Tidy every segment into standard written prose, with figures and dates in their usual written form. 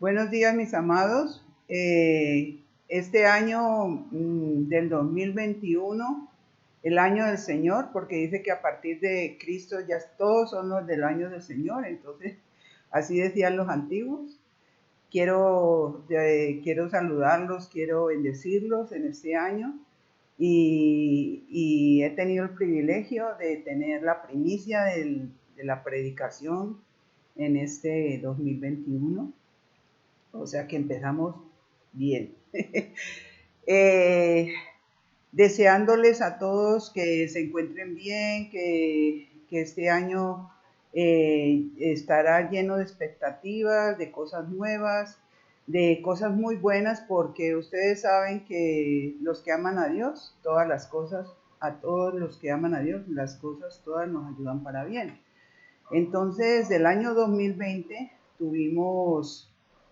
Buenos días, mis amados. Este año del 2021, el año del Señor, porque dice que a partir de Cristo ya todos son los del año del Señor, entonces así decían los antiguos. Quiero saludarlos, quiero bendecirlos en este año y he tenido el privilegio de tener la primicia de la predicación en este 2021. O sea que empezamos bien. eh, Deseándoles a todos que se encuentren bien, que este año estará lleno de expectativas, de cosas nuevas, de cosas muy buenas, porque ustedes saben que los que aman a Dios, todas las cosas, a todos los que aman a Dios, las cosas todas nos ayudan para bien. Entonces, del año 2020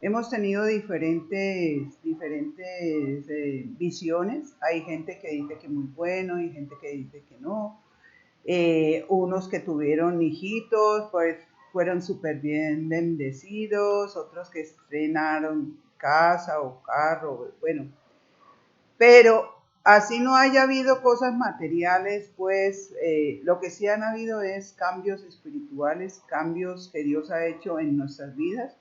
hemos tenido diferentes visiones. Hay gente que dice que muy bueno, hay gente que dice que no. Unos que tuvieron hijitos, pues fueron súper bien bendecidos, otros que estrenaron casa o carro, bueno, pero así no haya habido cosas materiales, pues lo que sí han habido es cambios espirituales, cambios que Dios ha hecho en nuestras vidas,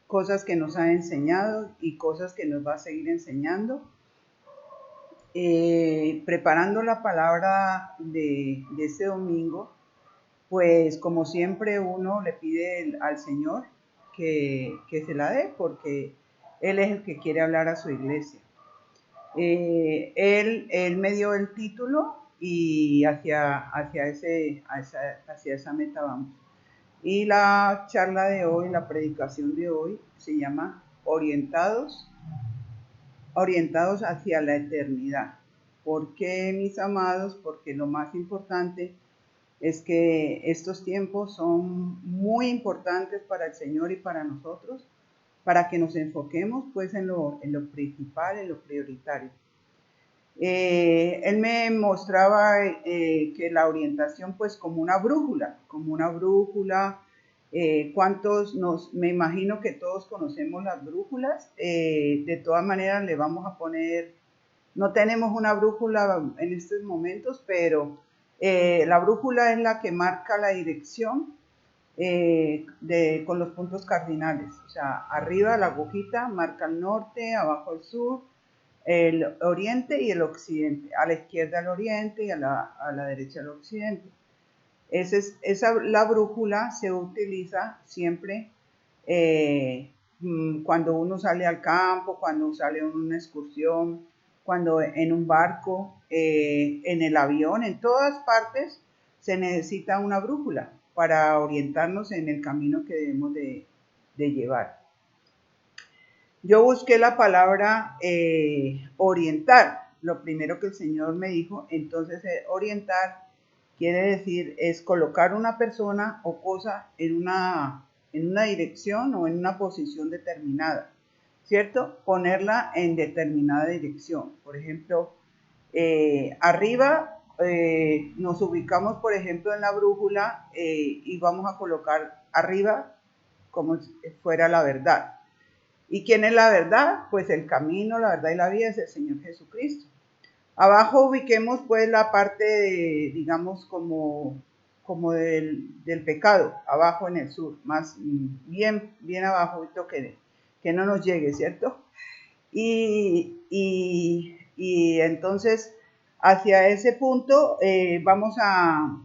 cosas que nos ha enseñado y cosas que nos va a seguir enseñando. Preparando la palabra de este domingo, pues como siempre uno le pide al Señor que se la dé, porque Él es el que quiere hablar a su iglesia. Él me dio el título y hacia esa meta vamos. Y la charla de hoy, la predicación de hoy, se llama Orientados hacia la eternidad. ¿Por qué, mis amados? Porque lo más importante es que estos tiempos son muy importantes para el Señor y para nosotros, para que nos enfoquemos pues en lo principal, en lo prioritario. Él me mostraba que la orientación pues como una brújula, me imagino que todos conocemos las brújulas, de todas maneras le vamos a poner, no tenemos una brújula en estos momentos, pero la brújula es la que marca la dirección con los puntos cardinales, o sea, arriba la agujita marca el norte, abajo el sur, el oriente y el occidente, a la izquierda el oriente y a la derecha el occidente. La brújula se utiliza siempre cuando uno sale al campo, cuando sale en una excursión, cuando en un barco, en el avión, en todas partes se necesita una brújula para orientarnos en el camino que debemos de llevar. Yo busqué la palabra orientar, lo primero que el Señor me dijo. Entonces orientar quiere decir es colocar una persona o cosa en una dirección o en una posición determinada, ¿cierto? Ponerla en determinada dirección. Por ejemplo, arriba nos ubicamos, por ejemplo, en la brújula y vamos a colocar arriba como si fuera la verdad. ¿Y quién es la verdad? Pues el camino, la verdad y la vida es el Señor Jesucristo. Abajo ubiquemos pues la parte, digamos, como del pecado, abajo en el sur, más bien abajo, que no nos llegue, ¿cierto? Y entonces, hacia ese punto vamos a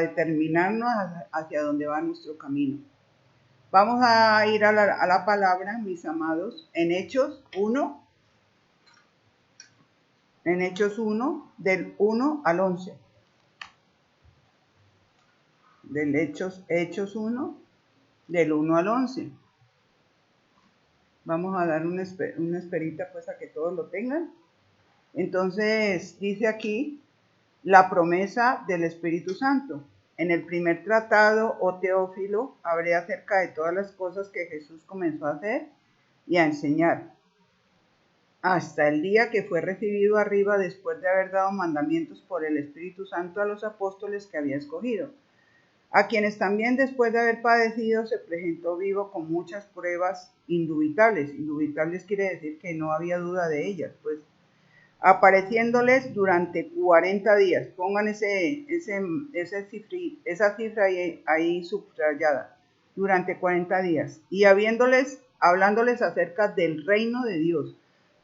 determinarnos hacia dónde va nuestro camino. Vamos a ir a la palabra, mis amados, en Hechos 1, del 1 al 11. Del Hechos 1, del 1 al 11. Vamos a dar una esperita pues a que todos lo tengan. Entonces, dice aquí la promesa del Espíritu Santo. En el primer tratado, oh Teófilo, hablé acerca de todas las cosas que Jesús comenzó a hacer y a enseñar, hasta el día que fue recibido arriba después de haber dado mandamientos por el Espíritu Santo a los apóstoles que había escogido. a quienes también después de haber padecido se presentó vivo con muchas pruebas indubitables. Indubitables quiere decir que no había duda de ellas, pues apareciéndoles durante 40 días. Pongan esa cifra ahí subrayada, durante 40 días. Y hablándoles acerca del reino de Dios.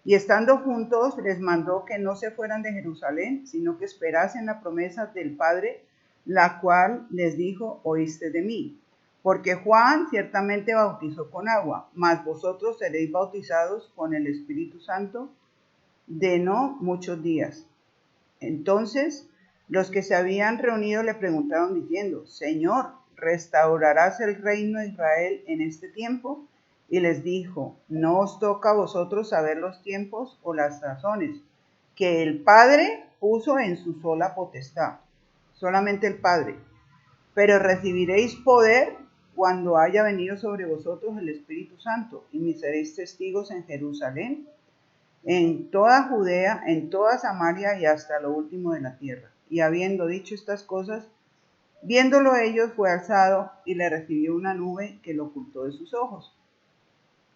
Y estando juntos, les mandó que no se fueran de Jerusalén, sino que esperasen la promesa del Padre, la cual les dijo: oíste de mí. Porque Juan ciertamente bautizó con agua, mas vosotros seréis bautizados con el Espíritu Santo de no muchos días. Entonces los que se habían reunido le preguntaron diciendo: Señor, ¿restaurarás el reino de Israel en este tiempo? Y les dijo: no os toca a vosotros saber los tiempos o las razones que el Padre puso en su sola potestad, solamente el Padre, pero recibiréis poder cuando haya venido sobre vosotros el Espíritu Santo, y me seréis testigos en Jerusalén, en toda Judea, en toda Samaria y hasta lo último de la tierra. Y habiendo dicho estas cosas, viéndolo ellos, fue alzado y le recibió una nube que lo ocultó de sus ojos.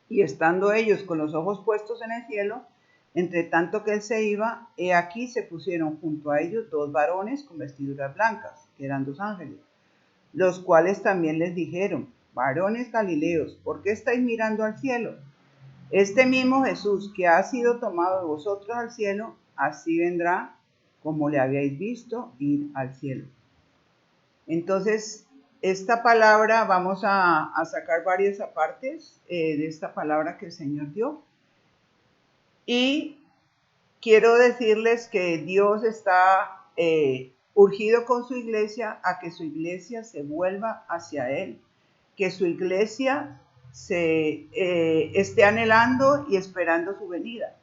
Y estando ellos con los ojos puestos en el cielo, entre tanto que él se iba, he aquí se pusieron junto a ellos dos varones con vestiduras blancas, que eran dos ángeles, los cuales también les dijeron: varones Galileos, ¿por qué estáis mirando al cielo? Este mismo Jesús que ha sido tomado de vosotros al cielo, así vendrá como le habíais visto ir al cielo. Entonces, esta palabra, vamos a sacar varias apartes de esta palabra que el Señor dio. Y quiero decirles que Dios está urgido con su iglesia a que su iglesia se vuelva hacia Él, que su iglesia se esté anhelando y esperando su venida,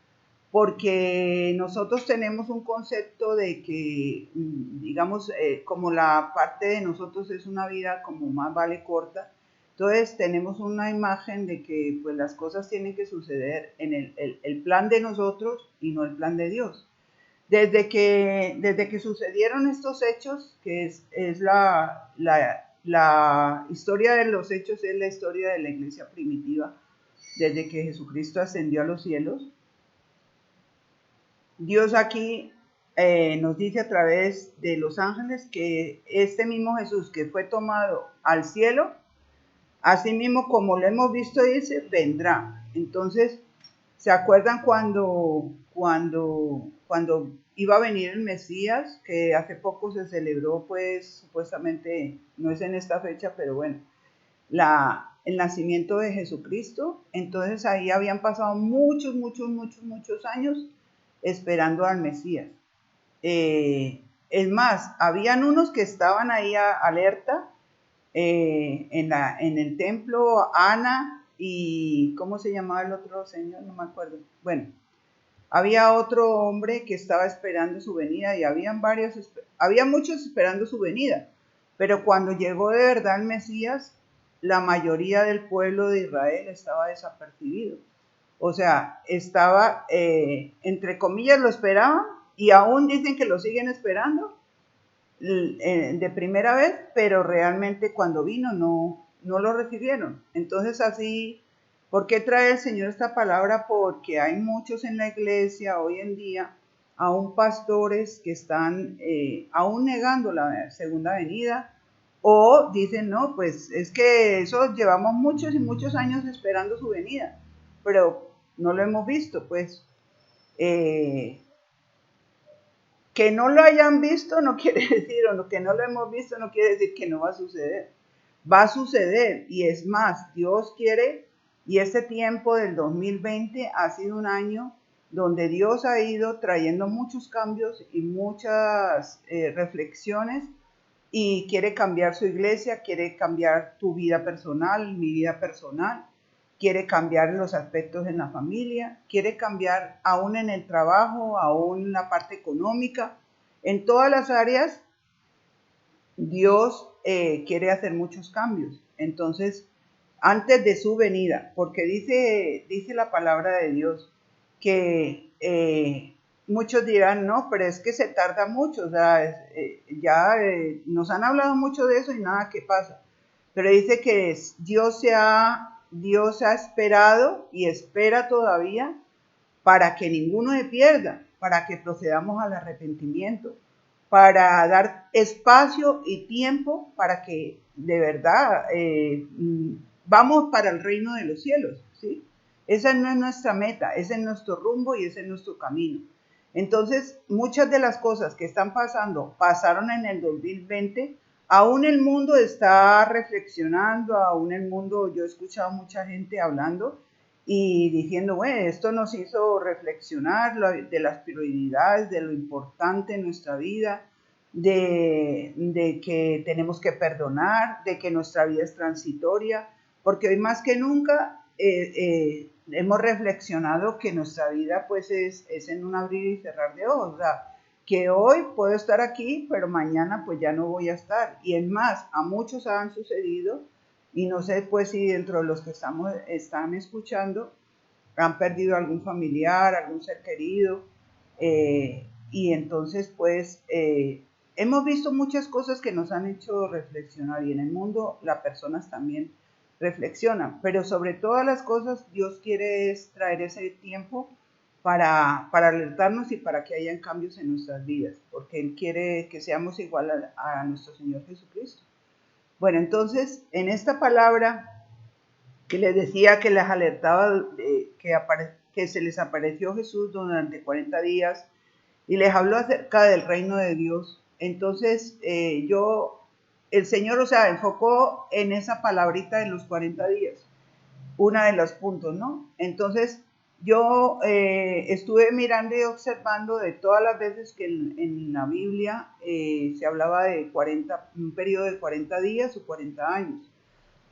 porque nosotros tenemos un concepto de que, digamos, como la parte de nosotros es una vida como más vale corta, entonces tenemos una imagen de que pues las cosas tienen que suceder en el plan de nosotros y no el plan de Dios. Desde que sucedieron estos hechos, que es la historia de los hechos, es la historia de la iglesia primitiva, desde que Jesucristo ascendió a los cielos, Dios aquí nos dice a través de los ángeles que este mismo Jesús que fue tomado al cielo, así mismo como lo hemos visto, dice, vendrá. Entonces, ¿se acuerdan cuando iba a venir el Mesías? Que hace poco se celebró, pues, supuestamente, no es en esta fecha, pero bueno, el nacimiento de Jesucristo. Entonces ahí habían pasado muchos años esperando al Mesías. Es más, habían unos que estaban ahí alerta en el templo, Ana y ¿cómo se llamaba el otro señor? No me acuerdo. Bueno, había otro hombre que estaba esperando su venida y había muchos esperando su venida, pero cuando llegó de verdad el Mesías, la mayoría del pueblo de Israel estaba desapercibido. O sea, estaba, entre comillas, lo esperaban y aún dicen que lo siguen esperando de primera vez, pero realmente cuando vino no lo recibieron. Entonces así, ¿por qué trae el Señor esta palabra? Porque hay muchos en la iglesia hoy en día, aún pastores que están aún negando la segunda venida, o dicen, no, pues es que eso llevamos muchos años esperando su venida, pero no lo hemos visto, pues. Que no lo hayan visto no quiere decir, o que no lo hemos visto no quiere decir que no va a suceder. Va a suceder, y es más, Dios quiere, y este tiempo del 2020 ha sido un año donde Dios ha ido trayendo muchos cambios y muchas reflexiones, y quiere cambiar su iglesia, quiere cambiar tu vida personal, mi vida personal, quiere cambiar los aspectos en la familia, quiere cambiar aún en el trabajo, aún en la parte económica, en todas las áreas. Dios quiere hacer muchos cambios. Entonces, antes de su venida, porque dice la palabra de Dios que muchos dirán, no, pero es que se tarda mucho, o sea, nos han hablado mucho de eso y nada que pasa. Pero dice que Dios ha esperado y espera todavía para que ninguno se pierda, para que procedamos al arrepentimiento, para dar espacio y tiempo para que de verdad vamos para el reino de los cielos, ¿sí? Esa no es nuestra meta, ese es nuestro rumbo y ese es nuestro camino. Entonces, muchas de las cosas que están pasando, pasaron en el 2020, aún el mundo está reflexionando, aún el mundo, yo he escuchado mucha gente hablando y diciendo, bueno, esto nos hizo reflexionar de las prioridades, de lo importante en nuestra vida, de que tenemos que perdonar, de que nuestra vida es transitoria, porque hoy más que nunca hemos reflexionado que nuestra vida pues es en un abrir y cerrar de ojos, o sea, que hoy puedo estar aquí, pero mañana pues ya no voy a estar. Y es más, a muchos han sucedido, y no sé pues si dentro de los que están escuchando han perdido algún familiar, algún ser querido, y entonces pues hemos visto muchas cosas que nos han hecho reflexionar, y en el mundo las personas también reflexionan, pero sobre todas las cosas Dios quiere traer ese tiempo para alertarnos y para que hayan cambios en nuestras vidas, porque Él quiere que seamos igual a nuestro Señor Jesucristo. Bueno, entonces en esta palabra que les decía que les alertaba que se les apareció Jesús durante 40 días y les habló acerca del reino de Dios. Entonces el Señor, o sea, enfocó en esa palabrita de los 40 días, una de los puntos, ¿no? Entonces yo estuve mirando y observando de todas las veces que en la Biblia se hablaba de un periodo de 40 días o 40 años.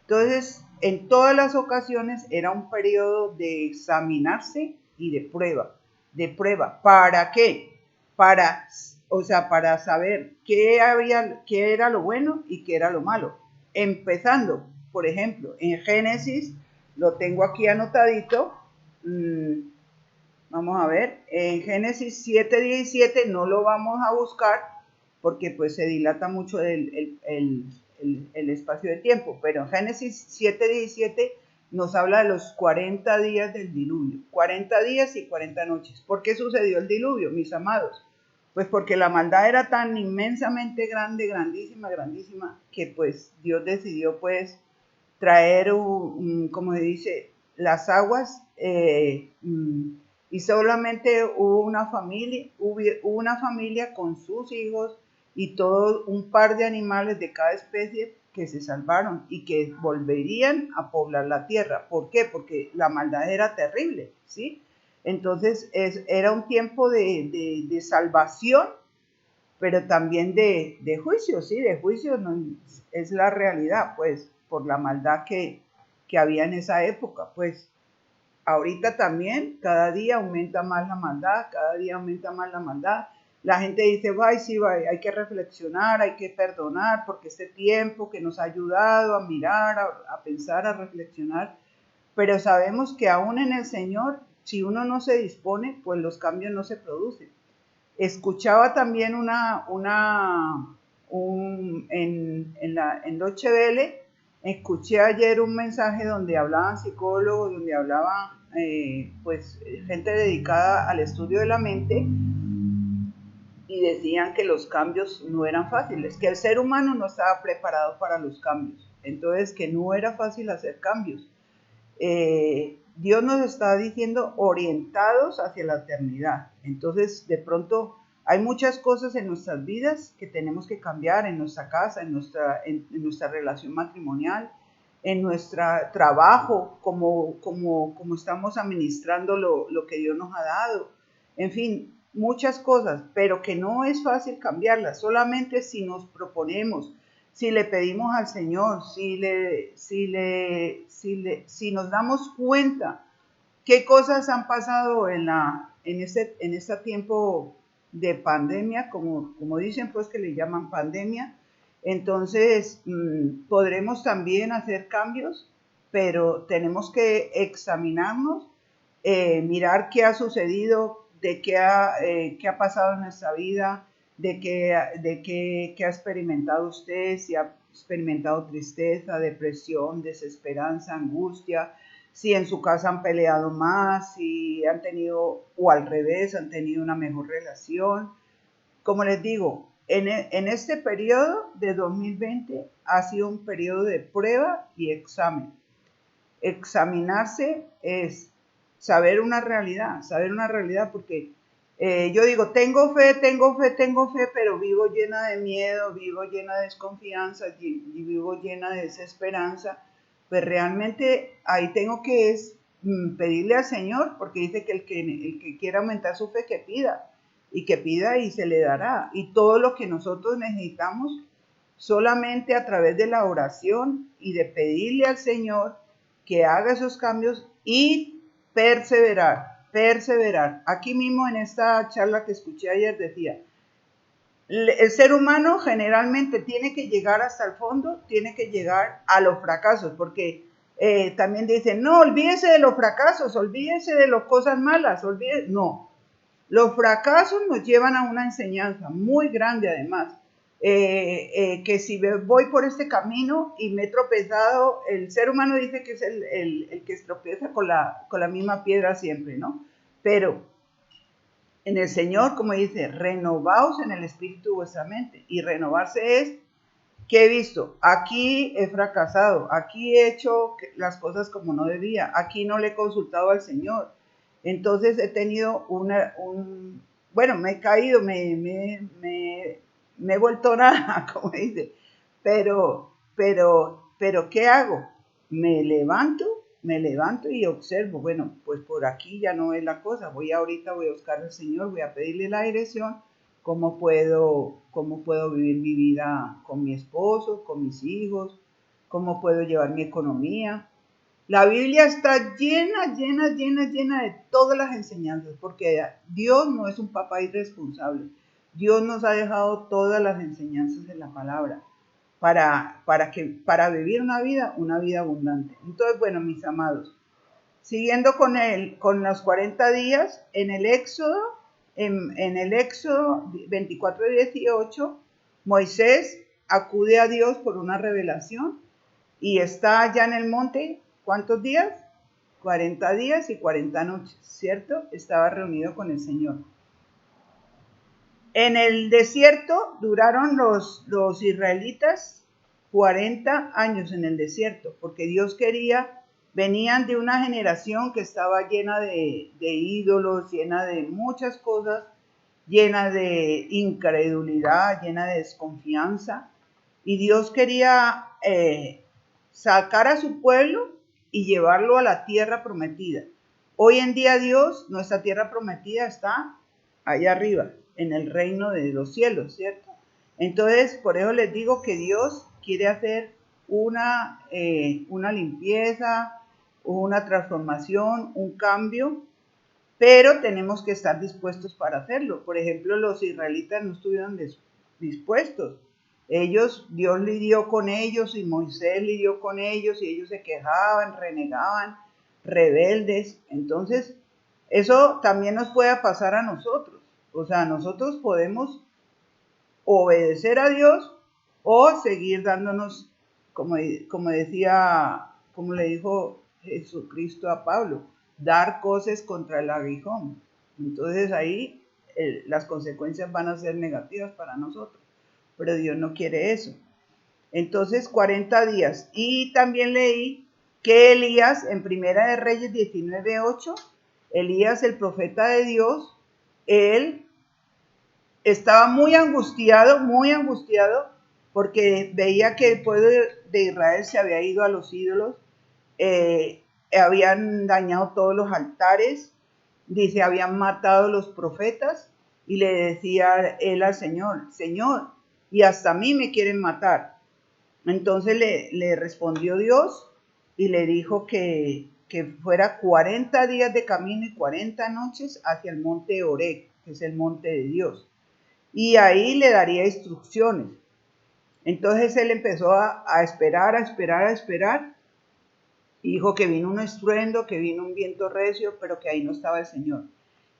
Entonces, en todas las ocasiones era un periodo de examinarse y de prueba. ¿De prueba? ¿Para qué? Para saber qué era lo bueno y qué era lo malo. Empezando, por ejemplo, en Génesis, lo tengo aquí anotadito. Vamos a ver, en Génesis 7:17 no lo vamos a buscar porque pues se dilata mucho el espacio de tiempo, pero en Génesis 7:17 nos habla de los 40 días del diluvio, 40 días y 40 noches. ¿Por qué sucedió el diluvio, mis amados? Pues porque la maldad era tan inmensamente grande, grandísima, grandísima, que pues Dios decidió pues traer, como se dice, las aguas, y solamente hubo una familia con sus hijos y todo un par de animales de cada especie que se salvaron y que volverían a poblar la tierra. ¿Por qué? Porque la maldad era terrible, ¿sí? Entonces era un tiempo de salvación, pero también de juicio, ¿sí? De juicio no, es la realidad, pues, por la maldad que había en esa época, pues. Ahorita también, cada día aumenta más la maldad, cada día aumenta más la maldad. La gente dice, ay, sí, hay que reflexionar, hay que perdonar, porque este tiempo que nos ha ayudado a mirar, a pensar, a reflexionar, pero sabemos que aún en el Señor, si uno no se dispone, pues los cambios no se producen. Escuchaba también en Deutsche Welle, escuché ayer un mensaje donde hablaban psicólogos, donde hablaban pues gente dedicada al estudio de la mente, y decían que los cambios no eran fáciles, que el ser humano no estaba preparado para los cambios, entonces que no era fácil hacer cambios. Dios nos está diciendo orientados hacia la eternidad. Entonces, de pronto, hay muchas cosas en nuestras vidas que tenemos que cambiar en nuestra casa, en nuestra relación matrimonial, en nuestro trabajo, como estamos administrando lo que Dios nos ha dado. En fin, muchas cosas, pero que no es fácil cambiarlas, solamente si nos proponemos, si le pedimos al Señor, si nos damos cuenta qué cosas han pasado en este tiempo de pandemia, como dicen pues que le llaman pandemia, entonces podremos también hacer cambios, pero tenemos que examinarnos, mirar qué ha sucedido, de qué ha pasado en nuestra vida, qué ha experimentado usted, si ha experimentado tristeza, depresión, desesperanza, angustia, si en su casa han peleado más, si han tenido, o al revés, han tenido una mejor relación. Como les digo, en este periodo de 2020 ha sido un periodo de prueba y examen. Examinarse es saber una realidad porque yo digo, tengo fe, pero vivo llena de miedo, vivo llena de desconfianza y vivo llena de desesperanza. Pues realmente ahí tengo que pedirle al Señor, porque dice que el que quiera aumentar su fe, que pida y se le dará. Y todo lo que nosotros necesitamos, solamente a través de la oración y de pedirle al Señor que haga esos cambios y perseverar. Aquí mismo en esta charla que escuché ayer decía, el ser humano generalmente tiene que llegar hasta el fondo, tiene que llegar a los fracasos, porque también dicen, no, olvídese de los fracasos, olvídese de las cosas malas, no. Los fracasos nos llevan a una enseñanza muy grande además. Que si voy por este camino y me he tropezado, el ser humano dice que es el que tropieza con la misma piedra siempre, ¿no? Pero en el Señor, como dice, renovaos en el espíritu de vuestra mente. Y renovarse es, ¿qué he visto? Aquí he fracasado, aquí he hecho las cosas como no debía, aquí no le he consultado al Señor. Entonces he tenido bueno, me he caído, me he vuelto nada, como dice. Pero, ¿qué hago? Me levanto y observo, bueno, pues por aquí ya no es la cosa, ahorita voy a buscar al Señor, voy a pedirle la dirección, cómo puedo vivir mi vida con mi esposo, con mis hijos, cómo puedo llevar mi economía. La Biblia está llena de todas las enseñanzas, porque Dios no es un papá irresponsable. Dios nos ha dejado todas las enseñanzas en la palabra para vivir una vida abundante. Entonces, bueno, mis amados, siguiendo con los 40 días, en el Éxodo 24:18, Moisés acude a Dios por una revelación y está allá en el monte, ¿cuántos días? 40 días y 40 noches, ¿cierto? Estaba reunido con el Señor. En el desierto duraron los israelitas 40 años en el desierto, porque Dios quería, venían de una generación que estaba llena de ídolos, llena de muchas cosas, llena de incredulidad, llena de desconfianza, y Dios quería sacar a su pueblo y llevarlo a la tierra prometida. Hoy en día Dios, nuestra tierra prometida está allá arriba, en el reino de los cielos, ¿cierto? Entonces, por eso les digo que Dios quiere hacer una limpieza, una transformación, un cambio, pero tenemos que estar dispuestos para hacerlo. Por ejemplo, los israelitas no estuvieron dispuestos. Dios lidió con ellos y Moisés lidió con ellos y ellos se quejaban, renegaban, rebeldes. Entonces, eso también nos puede pasar a nosotros. O sea, nosotros podemos obedecer a Dios o seguir dándonos, como decía, como le dijo Jesucristo a Pablo, dar cosas contra el aguijón. Entonces ahí las consecuencias van a ser negativas para nosotros, pero Dios no quiere eso. Entonces 40 días. Y también leí que Elías, en Primera de Reyes 19:8, Elías, el profeta de Dios, él estaba muy angustiado, porque veía que el pueblo de Israel se había ido a los ídolos, habían dañado todos los altares, dice, habían matado a los profetas, y le decía él al Señor, Señor, y hasta a mí me quieren matar. Entonces le respondió Dios y le dijo que fuera 40 días de camino y 40 noches hacia el monte Horeb, que es el monte de Dios. Y ahí le daría instrucciones. Entonces él empezó a esperar. Y dijo que vino un estruendo, que vino un viento recio, pero que ahí no estaba el Señor.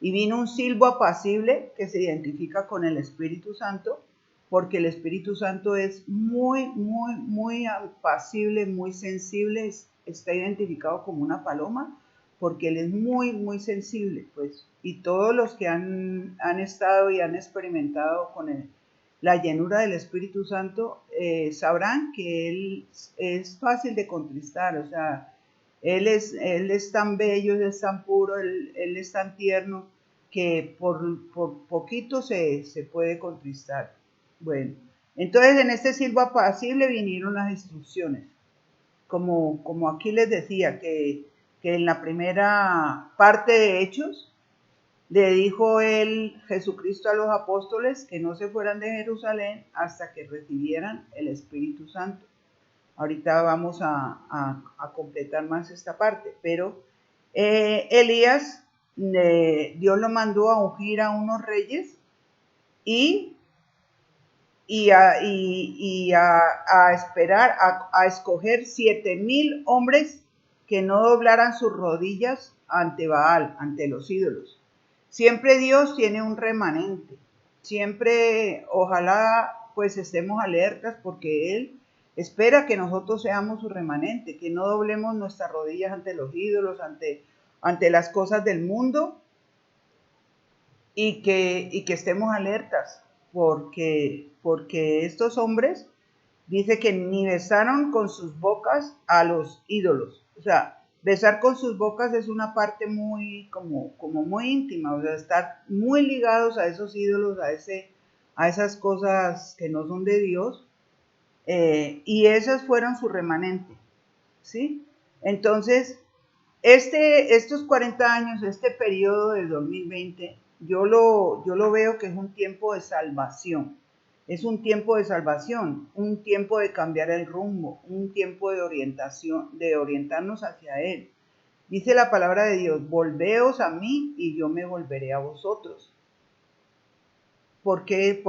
Y vino un silbo apacible que se identifica con el Espíritu Santo, porque el Espíritu Santo es muy, muy, muy apacible, muy sensible, está identificado como una paloma, porque él es muy, muy sensible, pues. Y todos los que han estado y han experimentado con la llenura del Espíritu Santo, sabrán que él es fácil de contristar, o sea, él es tan bello, él es tan puro, él es tan tierno, que por poquito se puede contristar. Bueno, entonces en este silbo apacible vinieron las instrucciones. Como aquí les decía, que en la primera parte de Hechos, le dijo él, Jesucristo, a los apóstoles que no se fueran de Jerusalén hasta que recibieran el Espíritu Santo. Ahorita vamos a completar más esta parte, pero Elías, Dios lo mandó a ungir a unos reyes y a esperar, a escoger 7,000 hombres que no doblaran sus rodillas ante Baal, ante los ídolos. Siempre Dios tiene un remanente. Siempre, ojalá, pues estemos alertas, porque Él espera que nosotros seamos su remanente, que no doblemos nuestras rodillas ante los ídolos, ante las cosas del mundo, y que estemos alertas, porque estos hombres dice que ni besaron con sus bocas a los ídolos. O sea, besar con sus bocas es una parte muy, como muy íntima, o sea, estar muy ligados a esos ídolos, a esas cosas que no son de Dios, y esas fueron su remanente, ¿sí? Entonces, estos 40 años, este periodo del 2020, yo lo veo que es un tiempo de salvación. Es un tiempo de salvación, un tiempo de cambiar el rumbo, un tiempo de orientación, de orientarnos hacia Él. Dice la palabra de Dios: volveos a mí y yo me volveré a vosotros. ¿Por qué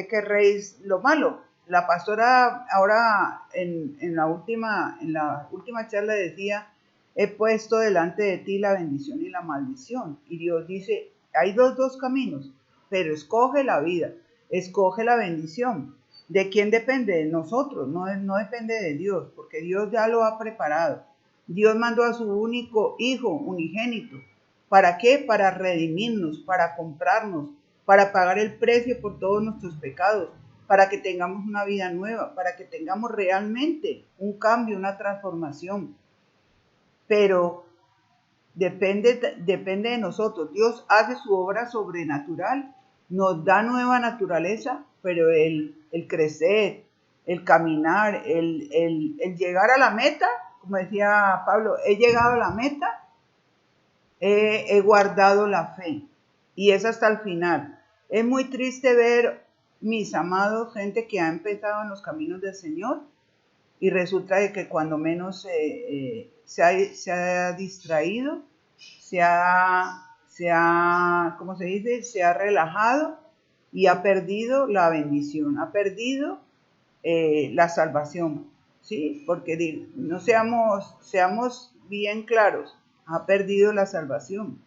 querréis lo malo? La pastora ahora en la última charla decía: he puesto delante de ti la bendición y la maldición. Y Dios dice: hay dos caminos, pero escoge la vida, escoge la bendición. ¿De quién depende? De nosotros, no depende de Dios, porque Dios ya lo ha preparado. Dios mandó a su único hijo, unigénito. ¿Para qué? Para redimirnos, para comprarnos, para pagar el precio por todos nuestros pecados, para que tengamos una vida nueva, para que tengamos realmente un cambio, una transformación. Pero depende de nosotros. Dios hace su obra sobrenatural, nos da nueva naturaleza, pero el crecer, el caminar, el llegar a la meta, como decía Pablo, he llegado a la meta, he guardado la fe, y es hasta el final. Es muy triste ver, mis amados, gente que ha empezado en los caminos del Señor y resulta de que cuando menos se ha distraído, ¿cómo se dice? Se ha relajado y ha perdido la bendición, ha perdido la salvación, ¿sí? Porque no seamos bien claros, ha perdido la salvación.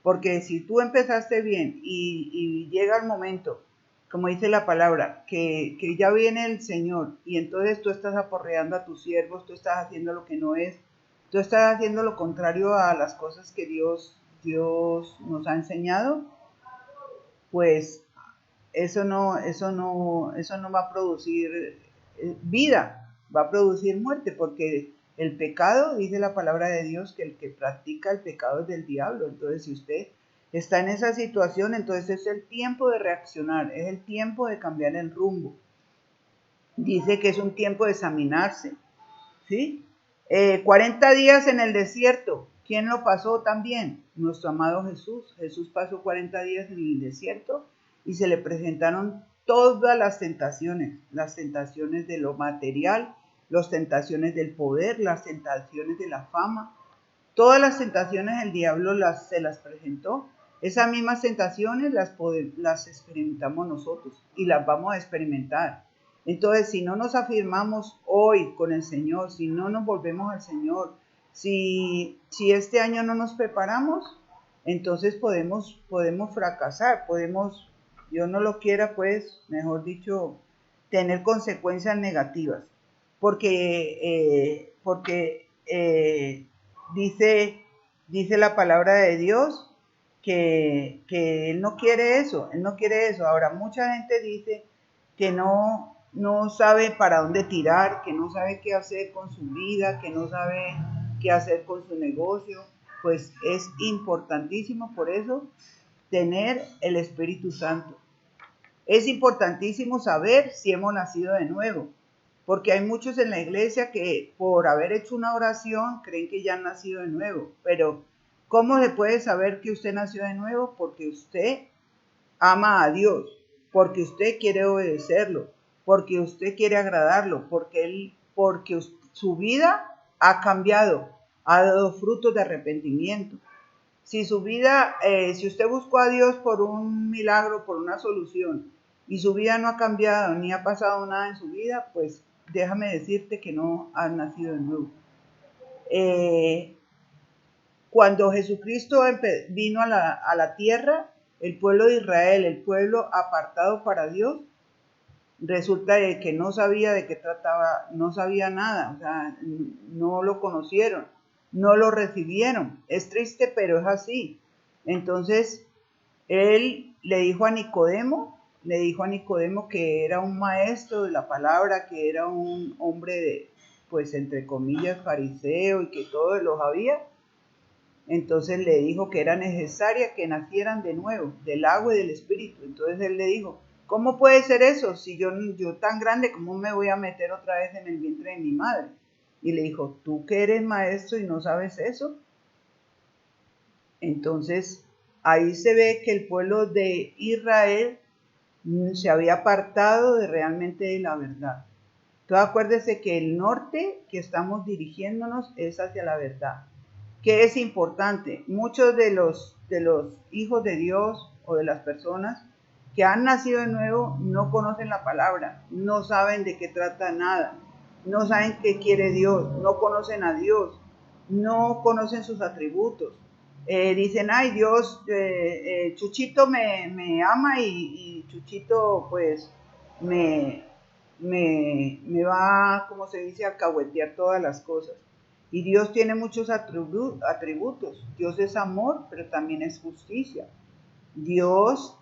Porque si tú empezaste bien y llega el momento, como dice la palabra, que ya viene el Señor y entonces tú estás aporreando a tus siervos, tú estás haciendo lo que no es, tú estás haciendo lo contrario a las cosas que Dios nos ha enseñado, pues eso no va a producir vida, va a producir muerte, porque el pecado, dice la palabra de Dios, que el que practica el pecado es del diablo. Entonces, si usted está en esa situación, entonces es el tiempo de reaccionar, es el tiempo de cambiar el rumbo. Dice que es un tiempo de examinarse, ¿sí? 40 días en el desierto. ¿Quién lo pasó también? Nuestro amado Jesús. Jesús pasó 40 días en el desierto y se le presentaron todas las tentaciones de lo material, las tentaciones del poder, las tentaciones de la fama. Todas las tentaciones el diablo se las presentó. Esas mismas tentaciones las experimentamos nosotros y las vamos a experimentar. Entonces, si no nos afirmamos hoy con el Señor, si no nos volvemos al Señor, si este año no nos preparamos, entonces podemos fracasar, Dios no lo quiera, pues, mejor dicho, tener consecuencias negativas, porque dice la palabra de Dios que Él no quiere eso, Él no quiere eso. Ahora, mucha gente dice que no sabe para dónde tirar, que no sabe qué hacer con su vida, que no sabe qué hacer con su negocio. Pues es importantísimo por eso tener el Espíritu Santo. Es importantísimo saber si hemos nacido de nuevo, porque hay muchos en la iglesia que por haber hecho una oración creen que ya han nacido de nuevo. Pero ¿cómo se puede saber que usted nació de nuevo? Porque usted ama a Dios, porque usted quiere obedecerlo, porque usted quiere agradarlo, porque su vida ha cambiado, ha dado frutos de arrepentimiento. Si su vida, si usted buscó a Dios por un milagro, por una solución, y su vida no ha cambiado, ni ha pasado nada en su vida, pues déjame decirte que no has nacido de nuevo. Cuando Jesucristo vino a la tierra, el pueblo de Israel, el pueblo apartado para Dios, resulta que no sabía de qué trataba, no sabía nada, o sea, no lo conocieron, no lo recibieron. Es triste, pero es así. Entonces, él le dijo a Nicodemo que era un maestro de la palabra, que era un hombre de, pues entre comillas, fariseo y que todos los había. Entonces le dijo que era necesaria que nacieran de nuevo, del agua y del espíritu. Entonces él le dijo, ¿cómo puede ser eso? Si yo tan grande, ¿cómo me voy a meter otra vez en el vientre de mi madre? Y le dijo, ¿tú que eres maestro y no sabes eso? Entonces ahí se ve que el pueblo de Israel se había apartado realmente de la verdad. Entonces acuérdese que el norte que estamos dirigiéndonos es hacia la verdad. ¿Qué es importante? Muchos de los hijos de Dios o de las personas que han nacido de nuevo no conocen la palabra, no saben de qué trata nada, no saben qué quiere Dios, no conocen a Dios, no conocen sus atributos. Dicen, ay Dios, Chuchito me ama y Chuchito pues me va, como se dice, a alcahuetear todas las cosas. Y Dios tiene muchos atributos. Dios es amor, pero también es justicia. Dios,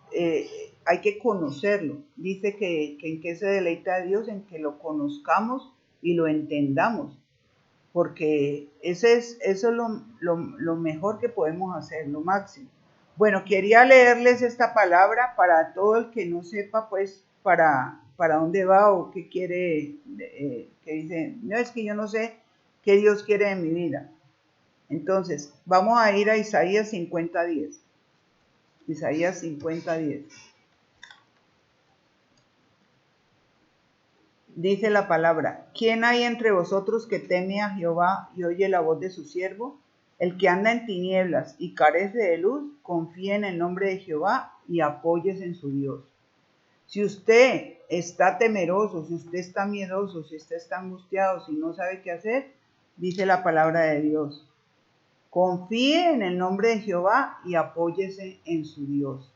hay que conocerlo. Dice que en qué se deleita Dios, en que lo conozcamos y lo entendamos. Porque eso es lo mejor que podemos hacer, lo máximo. Bueno, quería leerles esta palabra para todo el que no sepa, pues, para dónde va o qué quiere, que dice, no, es que yo no sé qué Dios quiere de mi vida. Entonces, vamos a ir a Isaías 50:10. Isaías 50:10. Dice la palabra, ¿quién hay entre vosotros que teme a Jehová y oye la voz de su siervo? El que anda en tinieblas y carece de luz, confíe en el nombre de Jehová y apóyese en su Dios. Si usted está temeroso, si usted está miedoso, si usted está angustiado, si no sabe qué hacer, dice la palabra de Dios, confíe en el nombre de Jehová y apóyese en su Dios.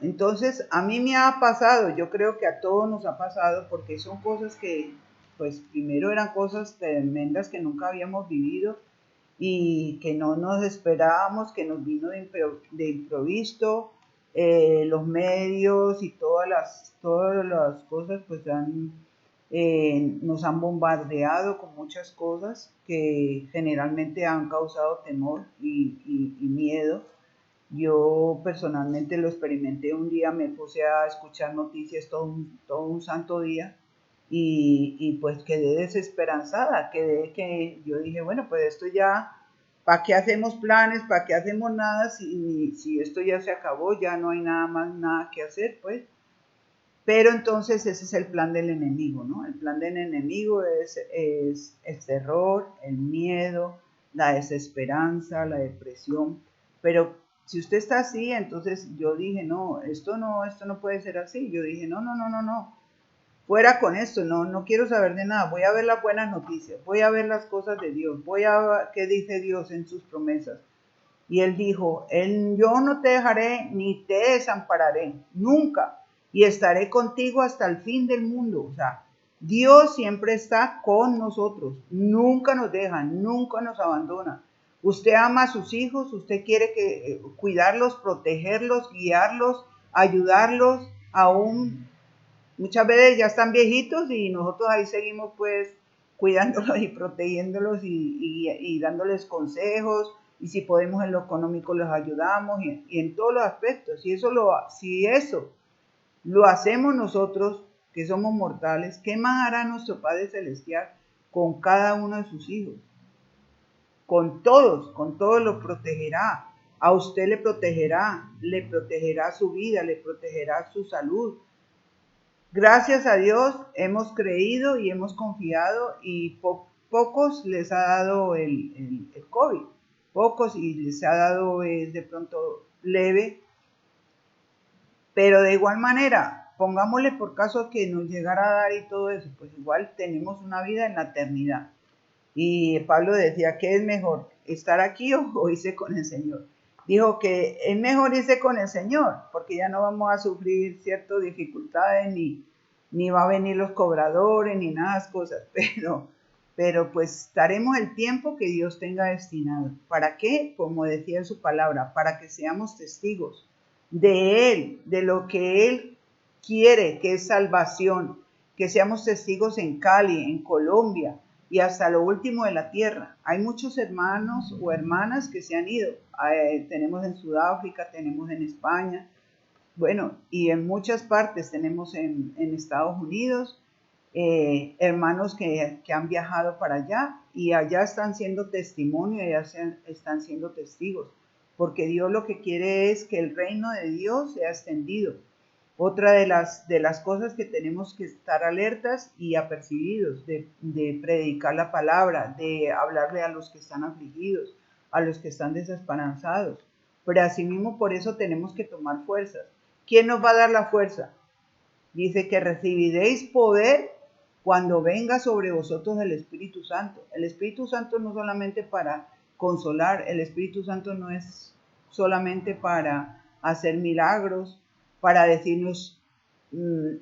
Entonces, a mí me ha pasado, yo creo que a todos nos ha pasado, porque son cosas que, pues primero eran cosas tremendas que nunca habíamos vivido y que no nos esperábamos, que nos vino de improviso, los medios y todas las cosas pues nos han bombardeado con muchas cosas que generalmente han causado temor y miedo. Yo personalmente lo experimenté un día, me puse a escuchar noticias todo un santo día y pues quedé desesperanzada, yo dije, bueno, pues esto ya, ¿para qué hacemos planes? ¿Para qué hacemos nada? Si esto ya se acabó, ya no hay nada que hacer, pues. Pero entonces ese es el plan del enemigo, ¿no? El plan del enemigo es el terror, el miedo, la desesperanza, la depresión. Pero si usted está así, entonces yo dije, no, esto no puede ser así. Yo dije, no. Fuera con esto, no quiero saber de nada. Voy a ver las buenas noticias, voy a ver las cosas de Dios, voy a ver qué dice Dios en sus promesas. Y él dijo, yo no te dejaré ni te desampararé, nunca, y estaré contigo hasta el fin del mundo. O sea, Dios siempre está con nosotros, nunca nos deja, nunca nos abandona. Usted ama a sus hijos, usted quiere cuidarlos, protegerlos, guiarlos, ayudarlos, aún muchas veces ya están viejitos y nosotros ahí seguimos pues cuidándolos y protegiéndolos y dándoles consejos, y si podemos en lo económico los ayudamos y en todos los aspectos. Si eso lo hacemos nosotros, que somos mortales, ¿qué más hará nuestro Padre Celestial con cada uno de sus hijos? Con todos los protegerá. A usted le protegerá su vida, le protegerá su salud. Gracias a Dios hemos creído y hemos confiado, y pocos les ha dado el COVID, pocos, y les ha dado de pronto leve, pero de igual manera, pongámosle por caso que nos llegara a dar y todo eso, pues igual tenemos una vida en la eternidad. Y Pablo decía, ¿qué es mejor? ¿Estar aquí o irse con el Señor? Dijo que es mejor irse con el Señor, porque ya no vamos a sufrir ciertas dificultades, ni va a venir los cobradores, ni nada de esas cosas, pero pues estaremos el tiempo que Dios tenga destinado. ¿Para qué? Como decía en su palabra, para que seamos testigos de Él, de lo que Él quiere, que es salvación, que seamos testigos en Cali, en Colombia, y hasta lo último de la tierra. Hay muchos hermanos o hermanas que se han ido. Tenemos en Sudáfrica, tenemos en España, bueno, y en muchas partes tenemos en Estados Unidos, hermanos que han viajado para allá, y allá están siendo testimonio, están siendo testigos, porque Dios lo que quiere es que el reino de Dios sea extendido. Otra de las cosas que tenemos que estar alertas y apercibidos de predicar la palabra, de hablarle a los que están afligidos, a los que están desesperanzados. Pero asimismo por eso tenemos que tomar fuerzas. ¿Quién nos va a dar la fuerza? Dice que recibiréis poder cuando venga sobre vosotros el Espíritu Santo. El Espíritu Santo no solamente para consolar, el Espíritu Santo no es solamente para hacer milagros, para decirnos,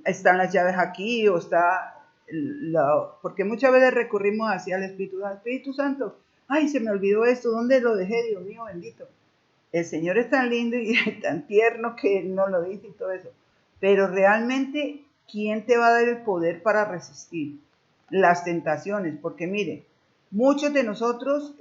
están las llaves aquí, o porque muchas veces recurrimos así al Espíritu Santo. Ay, se me olvidó esto, ¿dónde lo dejé? Dios mío bendito. El Señor es tan lindo y tan tierno que no lo dice y todo eso. Pero realmente, ¿quién te va a dar el poder para resistir las tentaciones? Porque mire, muchos de nosotros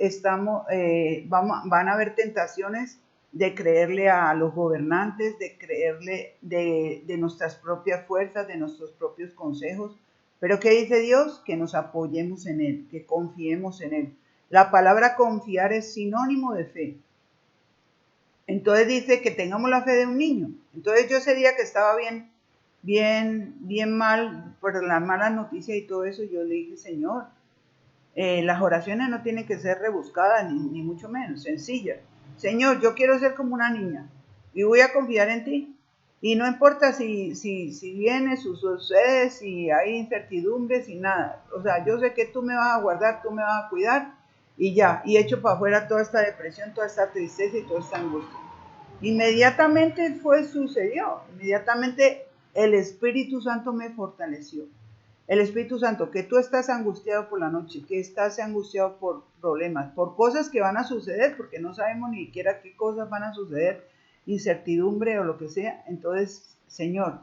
van a haber tentaciones de creerle a los gobernantes, de creerle de nuestras propias fuerzas, de nuestros propios consejos. Pero ¿qué dice Dios? Que nos apoyemos en Él, que confiemos en Él. La palabra confiar es sinónimo de fe. Entonces dice que tengamos la fe de un niño. Entonces yo ese día que estaba bien mal por las malas noticias y todo eso, yo le dije, Señor, las oraciones no tienen que ser rebuscadas, ni mucho menos, sencillas. Señor, yo quiero ser como una niña y voy a confiar en ti. Y no importa si viene, sucede, si hay incertidumbres y nada. O sea, yo sé que tú me vas a guardar, tú me vas a cuidar, y ya, y echo para afuera toda esta depresión, toda esta tristeza y toda esta angustia. Inmediatamente sucedió, inmediatamente el Espíritu Santo me fortaleció. El Espíritu Santo, que tú estás angustiado por la noche, que estás angustiado por problemas, por cosas que van a suceder, porque no sabemos ni siquiera qué cosas van a suceder, incertidumbre o lo que sea. Entonces, Señor,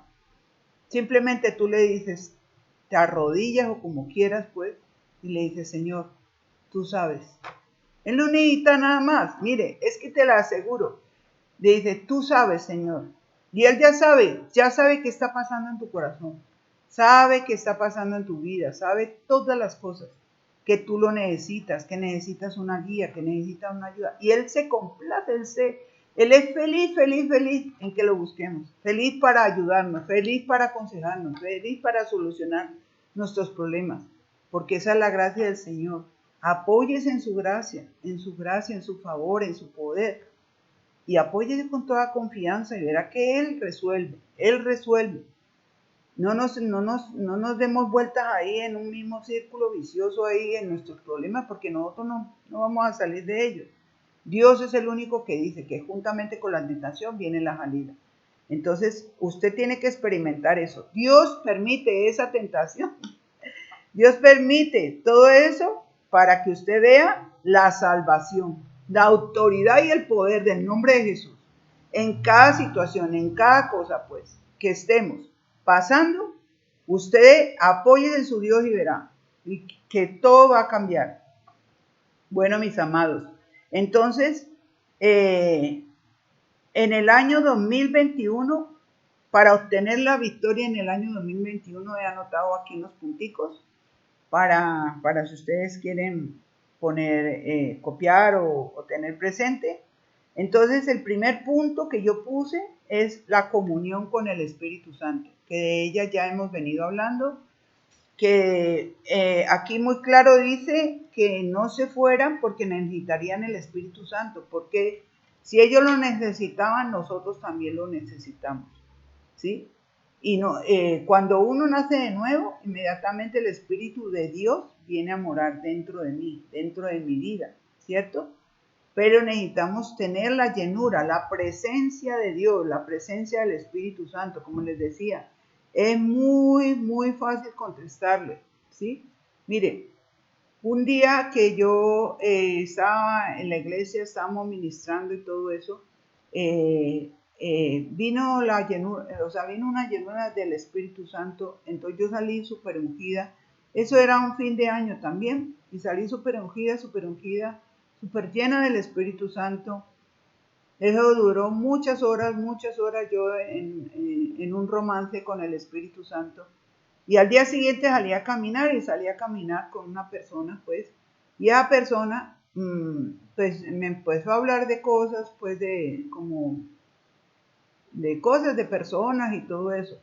simplemente tú le dices, te arrodillas o como quieras, pues, y le dices, Señor, tú sabes. Él no necesita nada más. Mire, es que te la aseguro. Le dice, tú sabes, Señor. Y Él ya sabe qué está pasando en tu corazón. Sabe qué está pasando en tu vida. Sabe todas las cosas que tú lo necesitas, que necesitas una guía, que necesitas una ayuda. Y Él se complace, Él es feliz en que lo busquemos. Feliz para ayudarnos, feliz para aconsejarnos, feliz para solucionar nuestros problemas. Porque esa es la gracia del Señor. Apóyese en su gracia, en su favor, en su poder. Y apóyese con toda confianza y verá que Él resuelve. Él resuelve. No nos demos vueltas ahí en un mismo círculo vicioso ahí en nuestros problemas, porque nosotros no vamos a salir de ellos. Dios es el único que dice que juntamente con la tentación viene la salida. Entonces, usted tiene que experimentar eso. Dios permite esa tentación. Dios permite todo eso para que usted vea la salvación, la autoridad y el poder del nombre de Jesús en cada situación, en cada cosa, pues, que estemos pasando. Usted apoye en su Dios y verá y que todo va a cambiar. Bueno, mis amados, entonces, en el año 2021, para obtener la victoria en el año 2021, he anotado aquí unos punticos para si ustedes quieren poner, copiar o tener presente. Entonces, el primer punto que yo puse es la comunión con el Espíritu Santo, que de ella ya hemos venido hablando, que aquí muy claro dice que no se fueran porque necesitarían el Espíritu Santo, porque si ellos lo necesitaban, nosotros también lo necesitamos, ¿sí? Y no, cuando uno nace de nuevo, inmediatamente el Espíritu de Dios viene a morar dentro de mí, dentro de mi vida, ¿cierto? Pero necesitamos tener la llenura, la presencia de Dios, la presencia del Espíritu Santo, como les decía. Es muy, muy fácil contestarle, ¿sí? Mire, un día que yo estaba en la iglesia, estábamos ministrando y todo eso, vino la llenura, vino una llenura del Espíritu Santo, entonces yo salí súper ungida. Eso era un fin de año también, y salí súper ungida, súper llena del Espíritu Santo. Eso duró muchas horas yo en un romance con el Espíritu Santo. Y al día siguiente salí a caminar con una persona, pues, y esa persona, pues, me empezó a hablar de cosas, pues, de cosas, de personas y todo eso.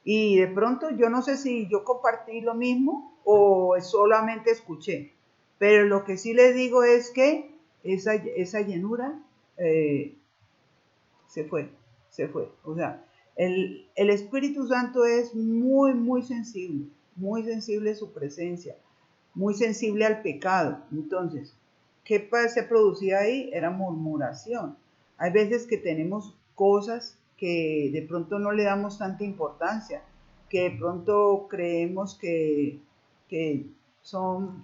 Y de pronto yo no sé si yo compartí lo mismo o solamente escuché, pero lo que sí les digo es que esa llenura se fue. O sea, el Espíritu Santo es muy, muy sensible su presencia, muy sensible al pecado. Entonces, ¿qué se producía ahí? Era murmuración. Hay veces que tenemos cosas que de pronto no le damos tanta importancia, que de pronto creemos que son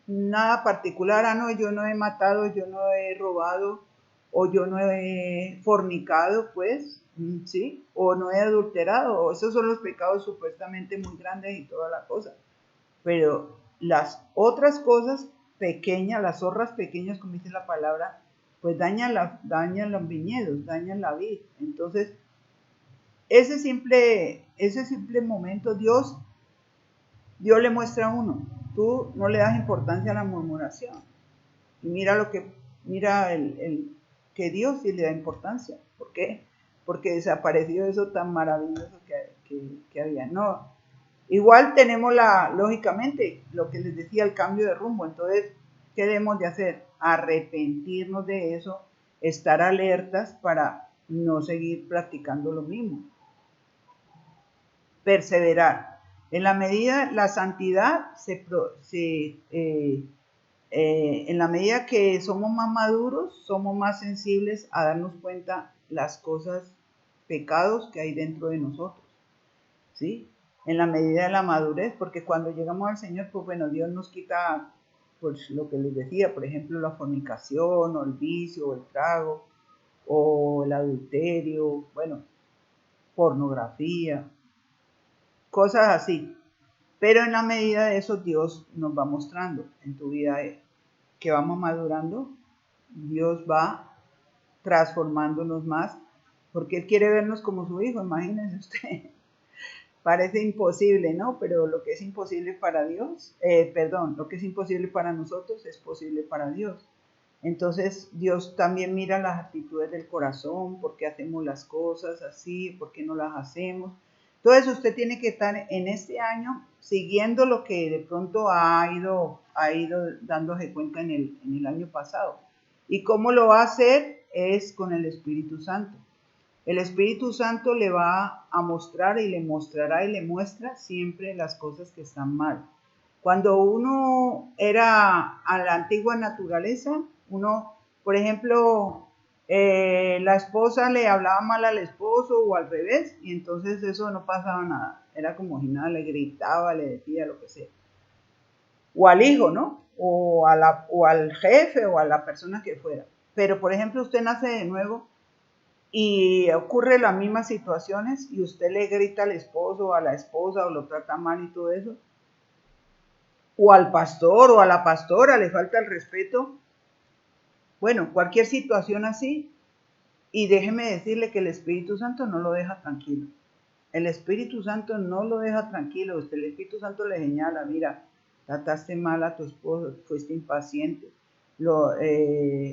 nada particular. No, yo no he matado, yo no he robado, o yo no he fornicado, pues, ¿sí? O no he adulterado, o esos son los pecados supuestamente muy grandes y toda la cosa. Pero las otras cosas pequeñas, las zorras pequeñas, como dice la palabra, pues dañan los viñedos, dañan la vid. Entonces, ese simple momento, Dios le muestra a uno, tú no le das importancia a la murmuración. Y mira que Dios sí le da importancia. ¿Por qué? Porque desapareció eso tan maravilloso que había. No, igual tenemos lógicamente, lo que les decía, el cambio de rumbo. Entonces, ¿qué debemos de hacer? Arrepentirnos de eso, estar alertas para no seguir practicando lo mismo. Perseverar. En la medida, la santidad en la medida que somos más maduros, somos más sensibles a darnos cuenta las cosas, pecados que hay dentro de nosotros, ¿sí? En la medida de la madurez, porque cuando llegamos al Señor, pues bueno, Dios nos quita, pues lo que les decía, por ejemplo, la fornicación, o el vicio, o el trago, o el adulterio, bueno, pornografía, cosas así. Pero en la medida de eso, Dios nos va mostrando en tu vida que vamos madurando, Dios va transformándonos más, porque Él quiere vernos como su Hijo, imagínense usted. Parece imposible, ¿no? Pero lo que es imposible para Dios, lo que es imposible para nosotros es posible para Dios. Entonces Dios también mira las actitudes del corazón, por qué hacemos las cosas así, por qué no las hacemos. Entonces usted tiene que estar en este año siguiendo lo que de pronto ha ido dándose cuenta en el año pasado. ¿Y cómo lo va a hacer? Es con el Espíritu Santo. El Espíritu Santo le va a mostrar y le mostrará y le muestra siempre las cosas que están mal. Cuando uno era a la antigua naturaleza, uno por ejemplo, la esposa le hablaba mal al esposo o al revés, y entonces eso no pasaba nada. Era como si nada, le gritaba, le decía lo que sea. O al hijo, ¿no? O al jefe o a la persona que fuera. Pero, por ejemplo, usted nace de nuevo y ocurre las mismas situaciones y usted le grita al esposo o a la esposa o lo trata mal y todo eso, o al pastor o a la pastora le falta el respeto. Bueno, cualquier situación así, y déjeme decirle que el Espíritu Santo no lo deja tranquilo. El Espíritu Santo no lo deja tranquilo. El Espíritu Santo le señala, mira, trataste mal a tu esposo, fuiste impaciente,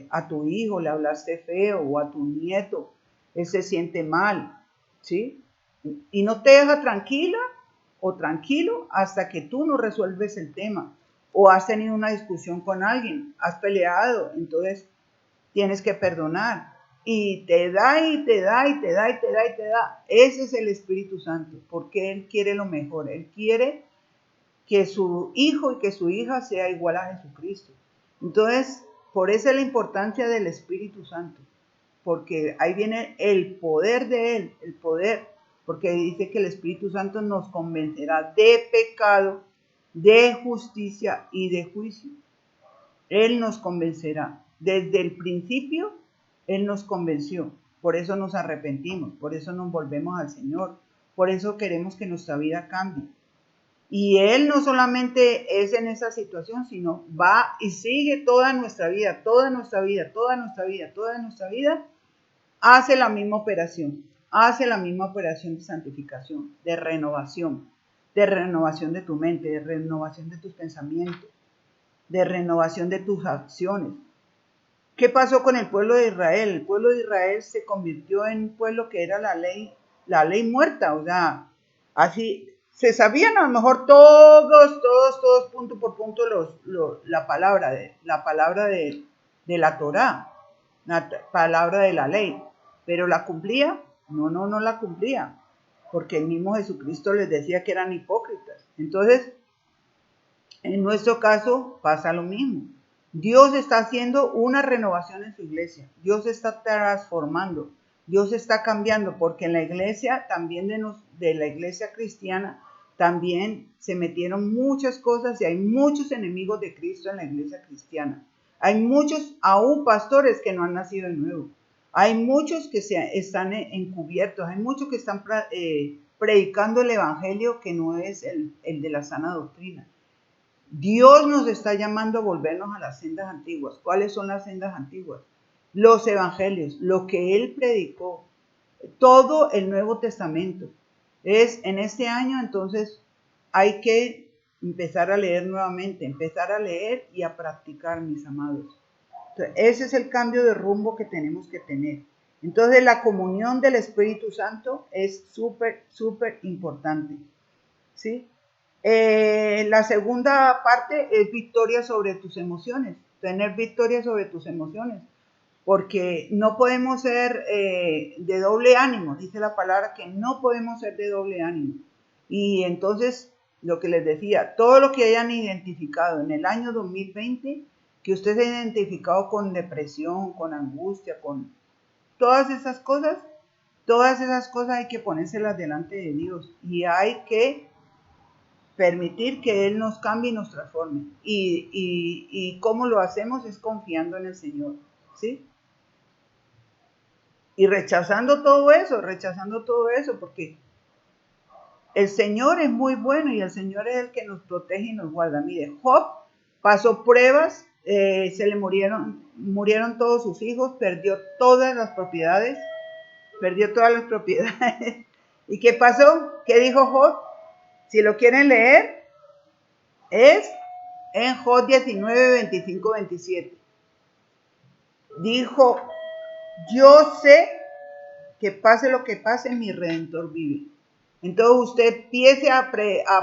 a tu hijo le hablaste feo, o a tu nieto, él se siente mal, ¿sí? Y no te deja tranquila o tranquilo hasta que tú no resuelves el tema, o has tenido una discusión con alguien, has peleado, entonces tienes que perdonar. Y te da y te da y te da y te da y te da. Ese es el Espíritu Santo, porque Él quiere lo mejor. Él quiere que su hijo y que su hija sea igual a Jesucristo. Entonces, por eso es la importancia del Espíritu Santo, porque ahí viene el poder de Él, el poder, porque dice que el Espíritu Santo nos convencerá de pecado, de justicia y de juicio. Él nos convencerá. Desde el principio, Él nos convenció. Por eso nos arrepentimos, por eso nos volvemos al Señor, por eso queremos que nuestra vida cambie. Y Él no solamente es en esa situación, sino va y sigue toda nuestra vida, toda nuestra vida, toda nuestra vida, toda nuestra vida, hace la misma operación de santificación, de renovación de tu mente, de renovación de tus pensamientos, de renovación de tus acciones. ¿Qué pasó con el pueblo de Israel? El pueblo de Israel se convirtió en un pueblo que era la ley muerta, o sea, así se sabían a lo mejor todos, punto por punto, la palabra de la Torá, la palabra de la ley, pero ¿la cumplía? No la cumplía, porque el mismo Jesucristo les decía que eran hipócritas. Entonces, en nuestro caso pasa lo mismo. Dios está haciendo una renovación en su iglesia. Dios está transformando. Dios está cambiando, porque en la iglesia, también de la iglesia cristiana, también se metieron muchas cosas y hay muchos enemigos de Cristo en la iglesia cristiana. Hay muchos, aún pastores, que no han nacido de nuevo. Hay muchos que están encubiertos. Hay muchos que están predicando el evangelio que no es el de la sana doctrina. Dios nos está llamando a volvernos a las sendas antiguas. ¿Cuáles son las sendas antiguas? Los evangelios, lo que Él predicó, todo el Nuevo Testamento. Es en este año, entonces, hay que empezar a leer nuevamente, empezar a leer y a practicar, mis amados. Entonces, ese es el cambio de rumbo que tenemos que tener. Entonces, la comunión del Espíritu Santo es súper, súper importante, ¿sí? La segunda parte es victoria sobre tus emociones, tener victoria sobre tus emociones, porque no podemos ser de doble ánimo, dice la palabra que no podemos ser de doble ánimo. Y entonces, lo que les decía, todo lo que hayan identificado en el año 2020, que usted se ha identificado con depresión, con angustia, con todas esas cosas hay que ponérselas delante de Dios y hay que permitir que Él nos cambie y nos transforme. Y cómo lo hacemos es confiando en el Señor, ¿sí? Y rechazando todo eso, porque el Señor es muy bueno y el Señor es el que nos protege y nos guarda. Mire, Job pasó pruebas, se le murieron todos sus hijos, perdió todas las propiedades. ¿Y qué pasó? ¿Qué dijo Job? Si lo quieren leer, es en Job 19, 25, 27. Dijo, yo sé que pase lo que pase, mi Redentor vive. Entonces usted empiece a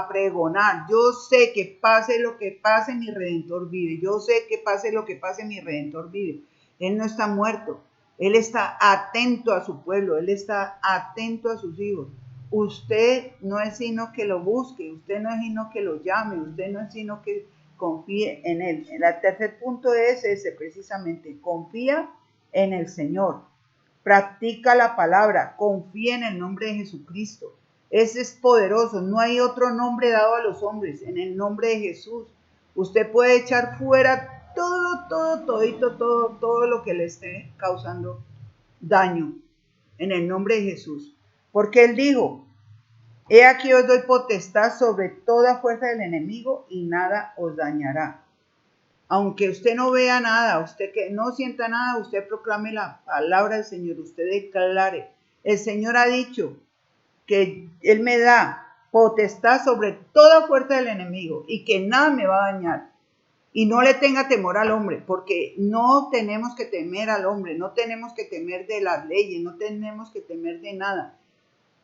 pregonar, yo sé que pase lo que pase, mi Redentor vive. Yo sé que pase lo que pase, mi Redentor vive. Él no está muerto. Él está atento a su pueblo. Él está atento a sus hijos. Usted no es sino que lo busque. Usted no es sino que lo llame. Usted no es sino que confíe en Él. El tercer punto es ese, precisamente, confía en el Señor. Practica la palabra, confía en el nombre de Jesucristo. Ese es poderoso, no hay otro nombre dado a los hombres, en el nombre de Jesús. Usted puede echar fuera todo lo que le esté causando daño, en el nombre de Jesús. Porque Él dijo, he aquí os doy potestad sobre toda fuerza del enemigo y nada os dañará. Aunque usted no vea nada, usted que no sienta nada, usted proclame la palabra del Señor, usted declare. El Señor ha dicho que Él me da potestad sobre toda fuerza del enemigo y que nada me va a dañar. Y no le tenga temor al hombre, porque no tenemos que temer al hombre, no tenemos que temer de las leyes, no tenemos que temer de nada.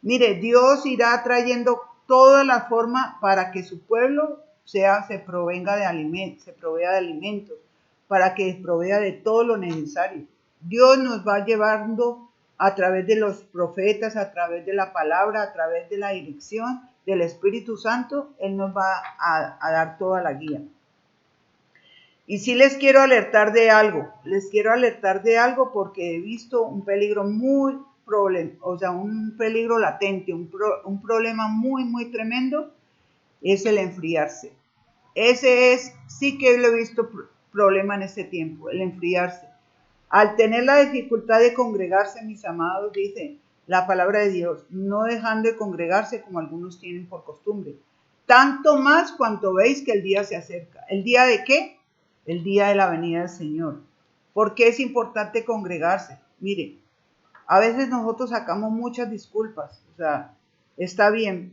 Mire, Dios irá trayendo toda la forma para que su pueblo se provea de alimentos, para que provea de todo lo necesario. Dios nos va llevando a través de los profetas, a través de la palabra, a través de la dirección del Espíritu Santo. Él nos va a dar toda la guía. Y sí les quiero alertar de algo porque he visto un peligro un peligro latente, un problema muy tremendo, es el enfriarse. Sí que lo he visto problema en este tiempo, el enfriarse. Al tener la dificultad de congregarse, mis amados, dice la palabra de Dios, no dejando de congregarse como algunos tienen por costumbre. Tanto más cuanto veis que el día se acerca. ¿El día de qué? El día de la venida del Señor. ¿Por qué es importante congregarse? Mire, a veces nosotros sacamos muchas disculpas. O sea, está bien,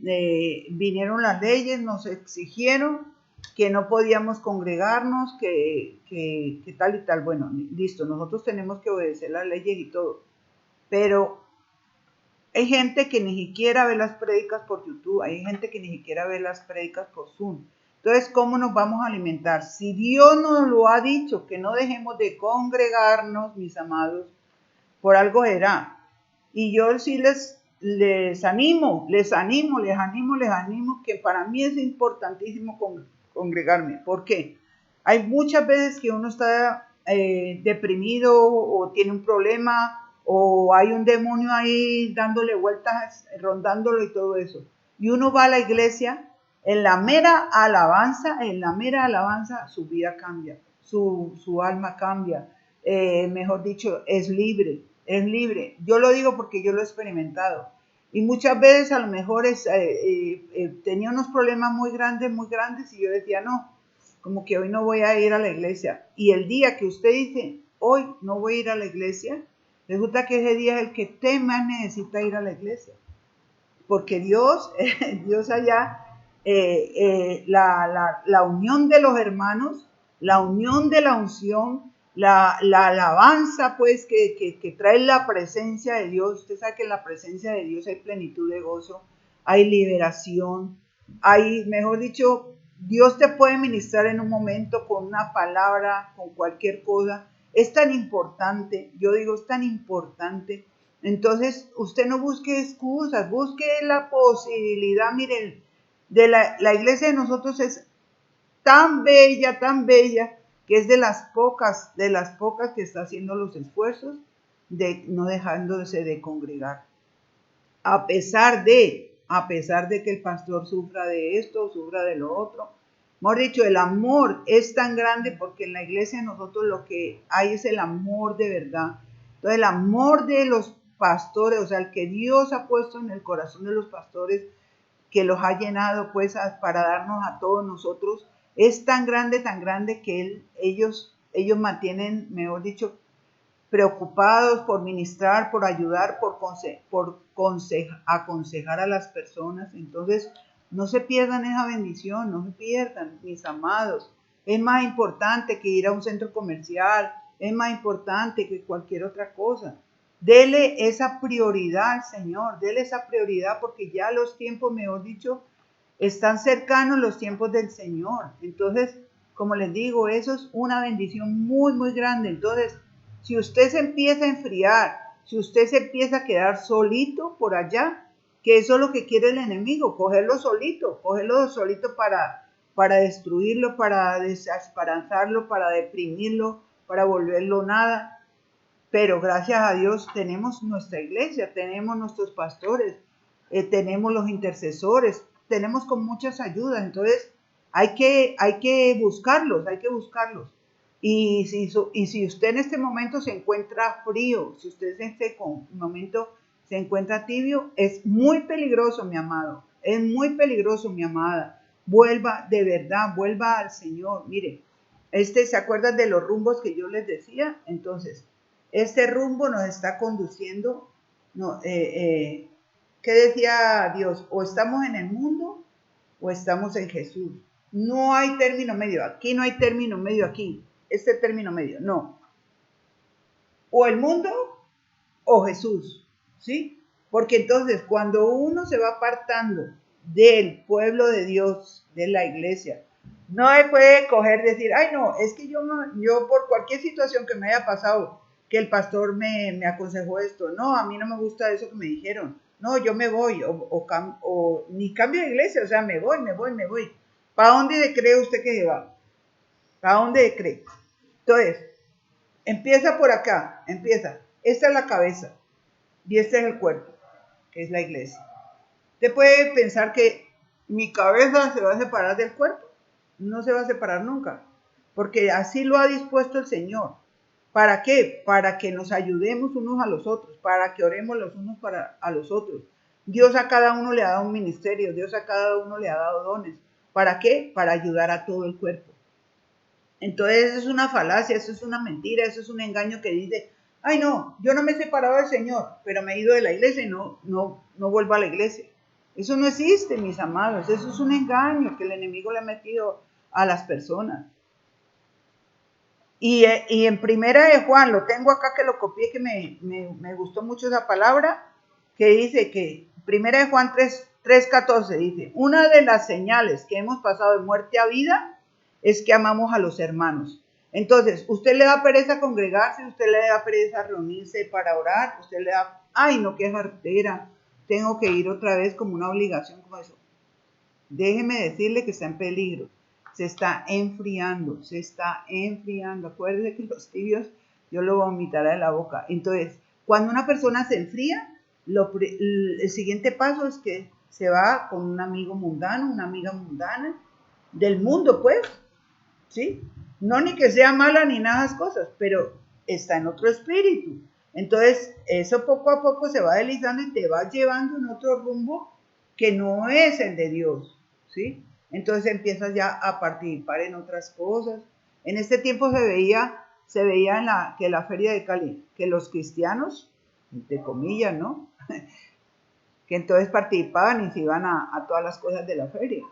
vinieron las leyes, nos exigieron que no podíamos congregarnos, que tal y tal. Bueno, listo, nosotros tenemos que obedecer las leyes y todo. Pero hay gente que ni siquiera ve las prédicas por YouTube, hay gente que ni siquiera ve las prédicas por Zoom. Entonces, ¿cómo nos vamos a alimentar? Si Dios nos lo ha dicho, que no dejemos de congregarnos, mis amados, por algo será. Y yo sí les animo, que para mí es importantísimo congregarme. ¿Por qué? Hay muchas veces que uno está deprimido o tiene un problema o hay un demonio ahí dándole vueltas, rondándolo y todo eso. Y uno va a la iglesia, en la mera alabanza, su vida cambia, su alma cambia, mejor dicho, es libre. Yo lo digo porque yo lo he experimentado. Y muchas veces a lo mejor tenía unos problemas muy grandes y yo decía, no, como que hoy no voy a ir a la iglesia. Y el día que usted dice, hoy no voy a ir a la iglesia, resulta que ese día es el que usted más necesita ir a la iglesia. Porque Dios allá, la unión de los hermanos, la unión de la unción, la alabanza, pues, que trae la presencia de Dios. Usted sabe que en la presencia de Dios hay plenitud de gozo, hay liberación, mejor dicho, Dios te puede ministrar en un momento con una palabra, con cualquier cosa. Es tan importante, yo digo, es tan importante. Entonces, usted no busque excusas, busque la posibilidad. Miren, la iglesia de nosotros es tan bella, que es de las pocas que está haciendo los esfuerzos de no dejándose de congregar. A pesar de que el pastor sufra de esto, sufra de lo otro. Mejor dicho, el amor es tan grande porque en la iglesia de nosotros lo que hay es el amor de verdad. Entonces, el amor de los pastores, o sea, el que Dios ha puesto en el corazón de los pastores, que los ha llenado pues para darnos a todos nosotros, es tan grande que ellos mantienen, mejor dicho, preocupados por ministrar, por ayudar, por aconsejar a las personas. Entonces, no se pierdan esa bendición, no se pierdan, mis amados. Es más importante que ir a un centro comercial, es más importante que cualquier otra cosa. Dele esa prioridad al Señor, dele esa prioridad porque ya los tiempos, mejor dicho, están cercanos los tiempos del Señor. Entonces, como les digo, eso es una bendición muy grande. Entonces, si usted se empieza a enfriar, si usted se empieza a quedar solito por allá, que eso es lo que quiere el enemigo, cogerlo solito para destruirlo, para desesperanzarlo, para deprimirlo, para volverlo nada. Pero gracias a Dios tenemos nuestra iglesia, tenemos nuestros pastores, tenemos los intercesores, tenemos con muchas ayudas. Entonces hay que buscarlos, hay que buscarlos. Y si usted en este momento se encuentra frío, si usted en este momento se encuentra tibio, es muy peligroso, mi amado, es muy peligroso, mi amada. Vuelva, de verdad, vuelva al Señor. Mire, ¿se acuerdan de los rumbos que yo les decía? Entonces, este rumbo nos está conduciendo, no, ¿qué decía Dios? O estamos en el mundo o estamos en Jesús. No hay término medio, aquí no hay término medio aquí, este término medio, no. O el mundo o Jesús, ¿sí? Porque entonces cuando uno se va apartando del pueblo de Dios, de la iglesia, no se puede coger y decir, ay no, es que yo por cualquier situación que me haya pasado, que el pastor me aconsejó esto, no, a mí no me gusta eso que me dijeron, no, yo me voy, o ni cambio de iglesia, o sea, me voy. ¿Para dónde cree usted que se va? ¿Para dónde cree? Entonces, empieza por acá, esta es la cabeza y este es el cuerpo, que es la iglesia. Usted puede pensar que mi cabeza se va a separar del cuerpo, no se va a separar nunca, porque así lo ha dispuesto el Señor. ¿Para qué? Para que nos ayudemos unos a los otros, para que oremos los unos a los otros. Dios a cada uno le ha dado un ministerio, Dios a cada uno le ha dado dones. ¿Para qué? Para ayudar a todo el cuerpo. Entonces eso es una falacia, eso es una mentira, eso es un engaño que dice, ay no, yo no me he separado del Señor, pero me he ido de la iglesia y no vuelvo a la iglesia. Eso no existe, mis amados, eso es un engaño que el enemigo le ha metido a las personas. Y en Primera de Juan, lo tengo acá que lo copié, que me gustó mucho esa palabra, que dice que Primera de Juan 3:14 dice, una de las señales que hemos pasado de muerte a vida es que amamos a los hermanos. Entonces, usted le da pereza congregarse, usted le da pereza reunirse para orar, usted le da, ay no, qué jartera, tengo que ir otra vez como una obligación como eso. Déjeme decirle que está en peligro. Se está enfriando. Acuérdese que los tibios yo lo vomitaré de la boca. Entonces, cuando una persona se enfría, el siguiente paso es que se va con un amigo mundano, una amiga mundana, del mundo, pues, ¿sí? No ni que sea mala ni nada de esas cosas, pero está en otro espíritu. Entonces, eso poco a poco se va deslizando y te va llevando en otro rumbo que no es el de Dios, ¿sí? Entonces empiezas ya a participar en otras cosas. En este tiempo se veía que la feria de Cali, que los cristianos, entre comillas, ¿no? que entonces participaban y se iban a todas las cosas de la feria.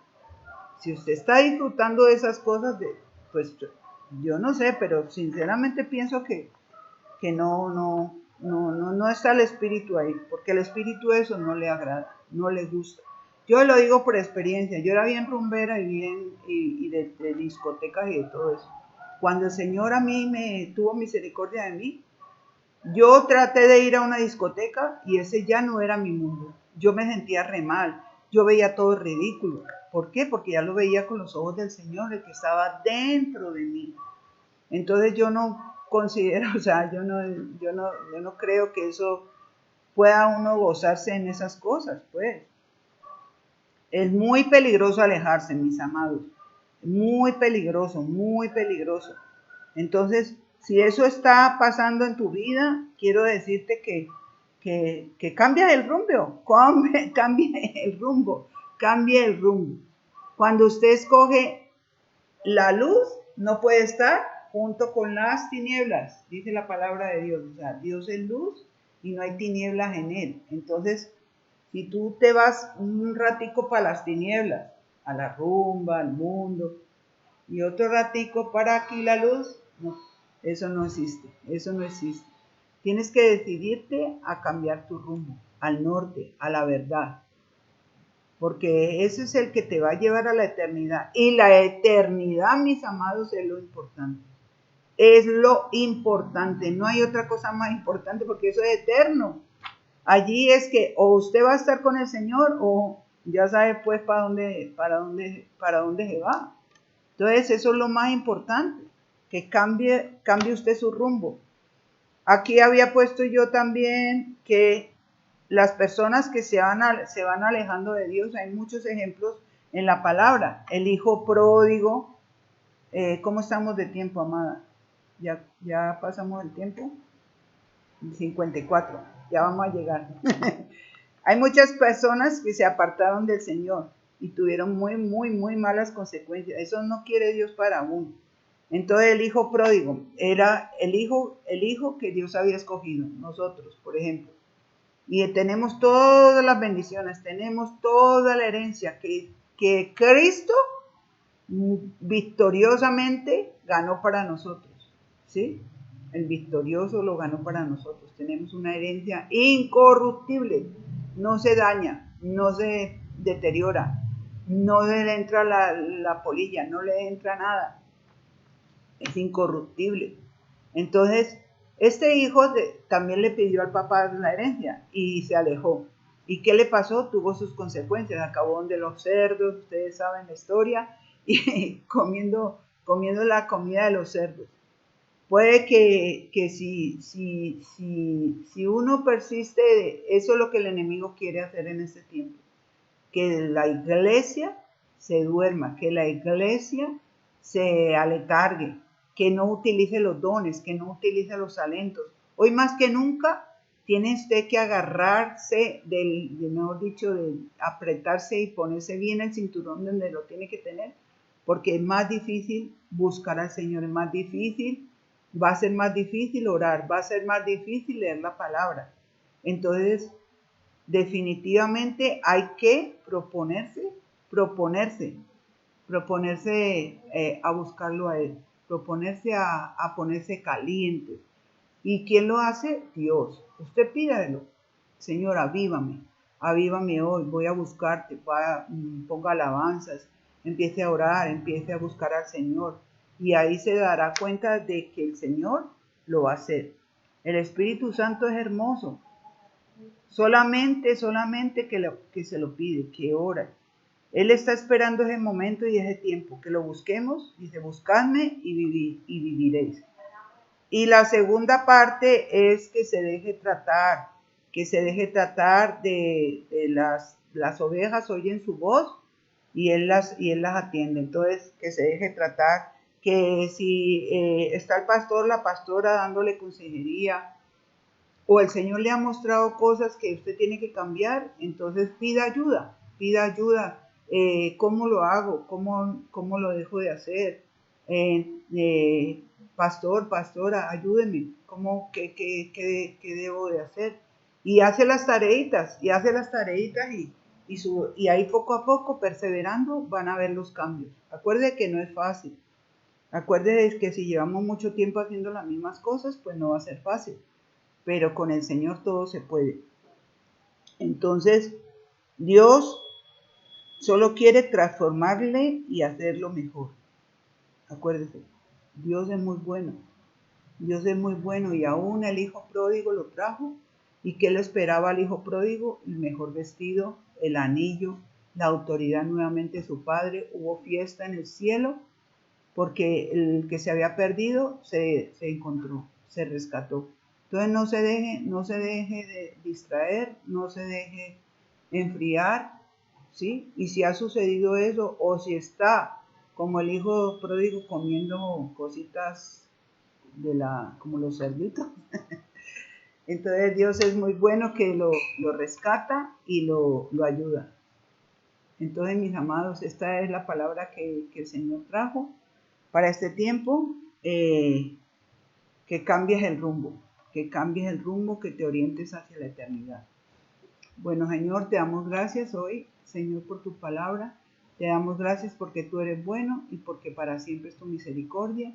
Si usted está disfrutando de esas cosas, pues yo no sé, pero sinceramente pienso que no está el espíritu ahí, porque el espíritu eso no le agrada, no le gusta. Yo lo digo por experiencia, yo era bien rumbera y de discotecas y de todo eso. Cuando el Señor a mí me tuvo misericordia de mí, yo traté de ir a una discoteca y ese ya no era mi mundo. Yo me sentía re mal, yo veía todo ridículo. ¿Por qué? Porque ya lo veía con los ojos del Señor, el que estaba dentro de mí. Entonces yo no considero, o sea, yo no creo que eso pueda uno gozarse en esas cosas, pues. Es muy peligroso alejarse, mis amados. Muy peligroso, muy peligroso. Entonces, si eso está pasando en tu vida, quiero decirte que cambia el rumbo, cambie el rumbo. Cuando usted escoge la luz, no puede estar junto con las tinieblas, dice la palabra de Dios. O sea, Dios es luz y no hay tinieblas en él. Entonces, si tú te vas un ratico para las tinieblas, a la rumba, al mundo, y otro ratico para aquí la luz, no, eso no existe. Tienes que decidirte a cambiar tu rumbo, al norte, a la verdad, porque ese es el que te va a llevar a la eternidad. Y la eternidad, mis amados, es lo importante. Es lo importante, no hay otra cosa más importante porque eso es eterno. Allí es que o usted va a estar con el Señor o ya sabe pues para dónde se va. Entonces eso es lo más importante, que cambie usted su rumbo. Aquí había puesto yo también que las personas que se van alejando de Dios, hay muchos ejemplos en la palabra. El hijo pródigo, ¿cómo estamos de tiempo, amada? ¿Ya pasamos el tiempo? 54, ya vamos a llegar. Hay muchas personas que se apartaron del Señor y tuvieron muy malas consecuencias. Eso no quiere Dios para uno. Entonces el hijo pródigo era el hijo que Dios había escogido, nosotros, por ejemplo. Y tenemos todas las bendiciones, tenemos toda la herencia que Cristo victoriosamente ganó para nosotros, ¿sí? El victorioso lo ganó para nosotros. Tenemos una herencia incorruptible, no se daña, no se deteriora, no le entra la polilla, no le entra nada, es incorruptible. Entonces, este hijo también le pidió al papá la herencia y se alejó. ¿Y qué le pasó? Tuvo sus consecuencias, acabó donde los cerdos, ustedes saben la historia, y comiendo la comida de los cerdos. Puede que si uno persiste, eso es lo que el enemigo quiere hacer en este tiempo, que la iglesia se duerma, que la iglesia se aletargue, que no utilice los dones, que no utilice los talentos. Hoy más que nunca tiene usted que agarrarse mejor dicho, de apretarse y ponerse bien el cinturón donde lo tiene que tener, porque es más difícil buscar al Señor, es más difícil, va a ser más difícil orar, va a ser más difícil leer la palabra. Entonces, definitivamente hay que proponerse a buscarlo a Él, proponerse a ponerse caliente. ¿Y quién lo hace? Dios. Usted pídalo. Señor, avívame hoy, voy a buscarte, ponga alabanzas, empiece a orar, empiece a buscar al Señor. Y ahí se dará cuenta de que el Señor lo va a hacer. El Espíritu Santo es hermoso. Solamente que se lo pide, que ora. Él está esperando ese momento y ese tiempo, que lo busquemos. Dice, buscadme y viviréis. Y la segunda parte es que se deje tratar, de las ovejas oyen su voz y él las atiende. Entonces, que se deje tratar, que si está el pastor, la pastora dándole consejería, o el Señor le ha mostrado cosas que usted tiene que cambiar, entonces pida ayuda, ¿cómo lo hago? ¿Cómo lo dejo de hacer? Pastora, ayúdeme, qué debo de hacer? Y hace las tareitas, y ahí poco a poco, perseverando, van a ver los cambios. Acuerde que no es fácil. Acuerde que si llevamos mucho tiempo haciendo las mismas cosas, pues no va a ser fácil. Pero con el Señor todo se puede. Entonces, Dios solo quiere transformarle y hacerlo mejor. Acuérdese, Dios es muy bueno. Dios es muy bueno y aún el hijo pródigo lo trajo. ¿Y qué le esperaba al hijo pródigo? El mejor vestido, el anillo, la autoridad nuevamente de su padre. Hubo fiesta en el cielo porque el que se había perdido se encontró, se rescató. Entonces no se deje de distraer, no se deje enfriar, ¿sí? Y si ha sucedido eso, o si está como el hijo pródigo comiendo cositas como los cerditos, entonces Dios es muy bueno que lo rescata y lo ayuda. Entonces, mis amados, esta es la palabra que el Señor trajo para este tiempo, que cambies el rumbo, que te orientes hacia la eternidad. Bueno, Señor, te damos gracias hoy, Señor, por tu palabra. Te damos gracias porque tú eres bueno y porque para siempre es tu misericordia.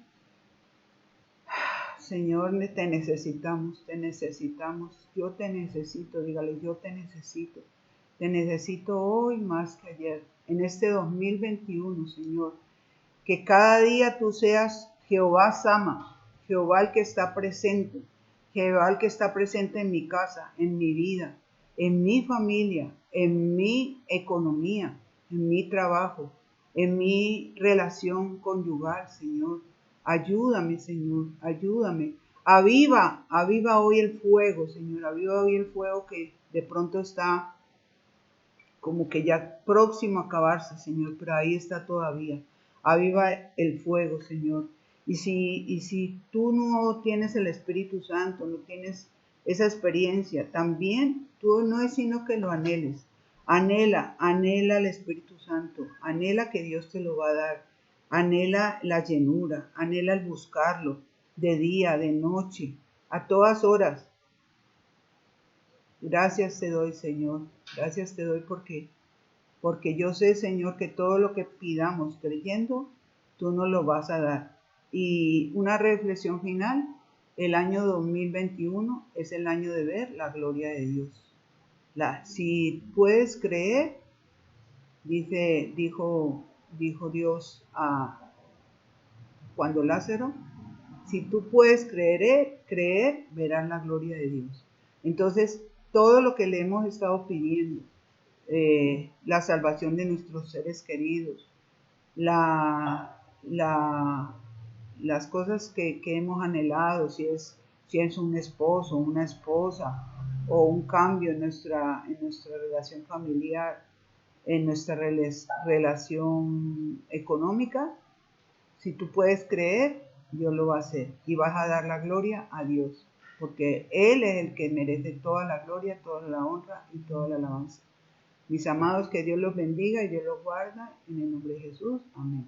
Señor, te necesitamos, yo te necesito, dígale, yo te necesito hoy más que ayer, en este 2021, Señor, que cada día tú seas Jehová Sama, Jehová el que está presente, Jehová el que está presente en mi casa, en mi vida, en mi familia, en mi economía, en mi trabajo, en mi relación conyugal, Señor. Ayúdame, Señor, ayúdame. Aviva hoy el fuego, Señor. Aviva hoy el fuego que de pronto está como que ya próximo a acabarse, Señor, pero ahí está todavía. Aviva el fuego, Señor. Y si tú no tienes el Espíritu Santo, no tienes esa experiencia, también tú no es sino que lo anheles. Anhela el Espíritu Santo, anhela que Dios te lo va a dar, anhela la llenura, anhela el buscarlo de día, de noche, a todas horas. Gracias te doy, Señor. Gracias te doy porque yo sé, Señor, que todo lo que pidamos creyendo, tú nos lo vas a dar. Y una reflexión final, el año 2021 es el año de ver la gloria de Dios. Si puedes creer, dijo Dios cuando Lázaro, si tú puedes creer, verás la gloria de Dios. Entonces, todo lo que le hemos estado pidiendo, la salvación de nuestros seres queridos, las cosas que hemos anhelado, si es un esposo, una esposa, o un cambio en nuestra relación familiar, en nuestra relación económica, si tú puedes creer, Dios lo va a hacer y vas a dar la gloria a Dios, porque Él es el que merece toda la gloria, toda la honra y toda la alabanza. Mis amados, que Dios los bendiga y Dios los guarda en el nombre de Jesús. Amén.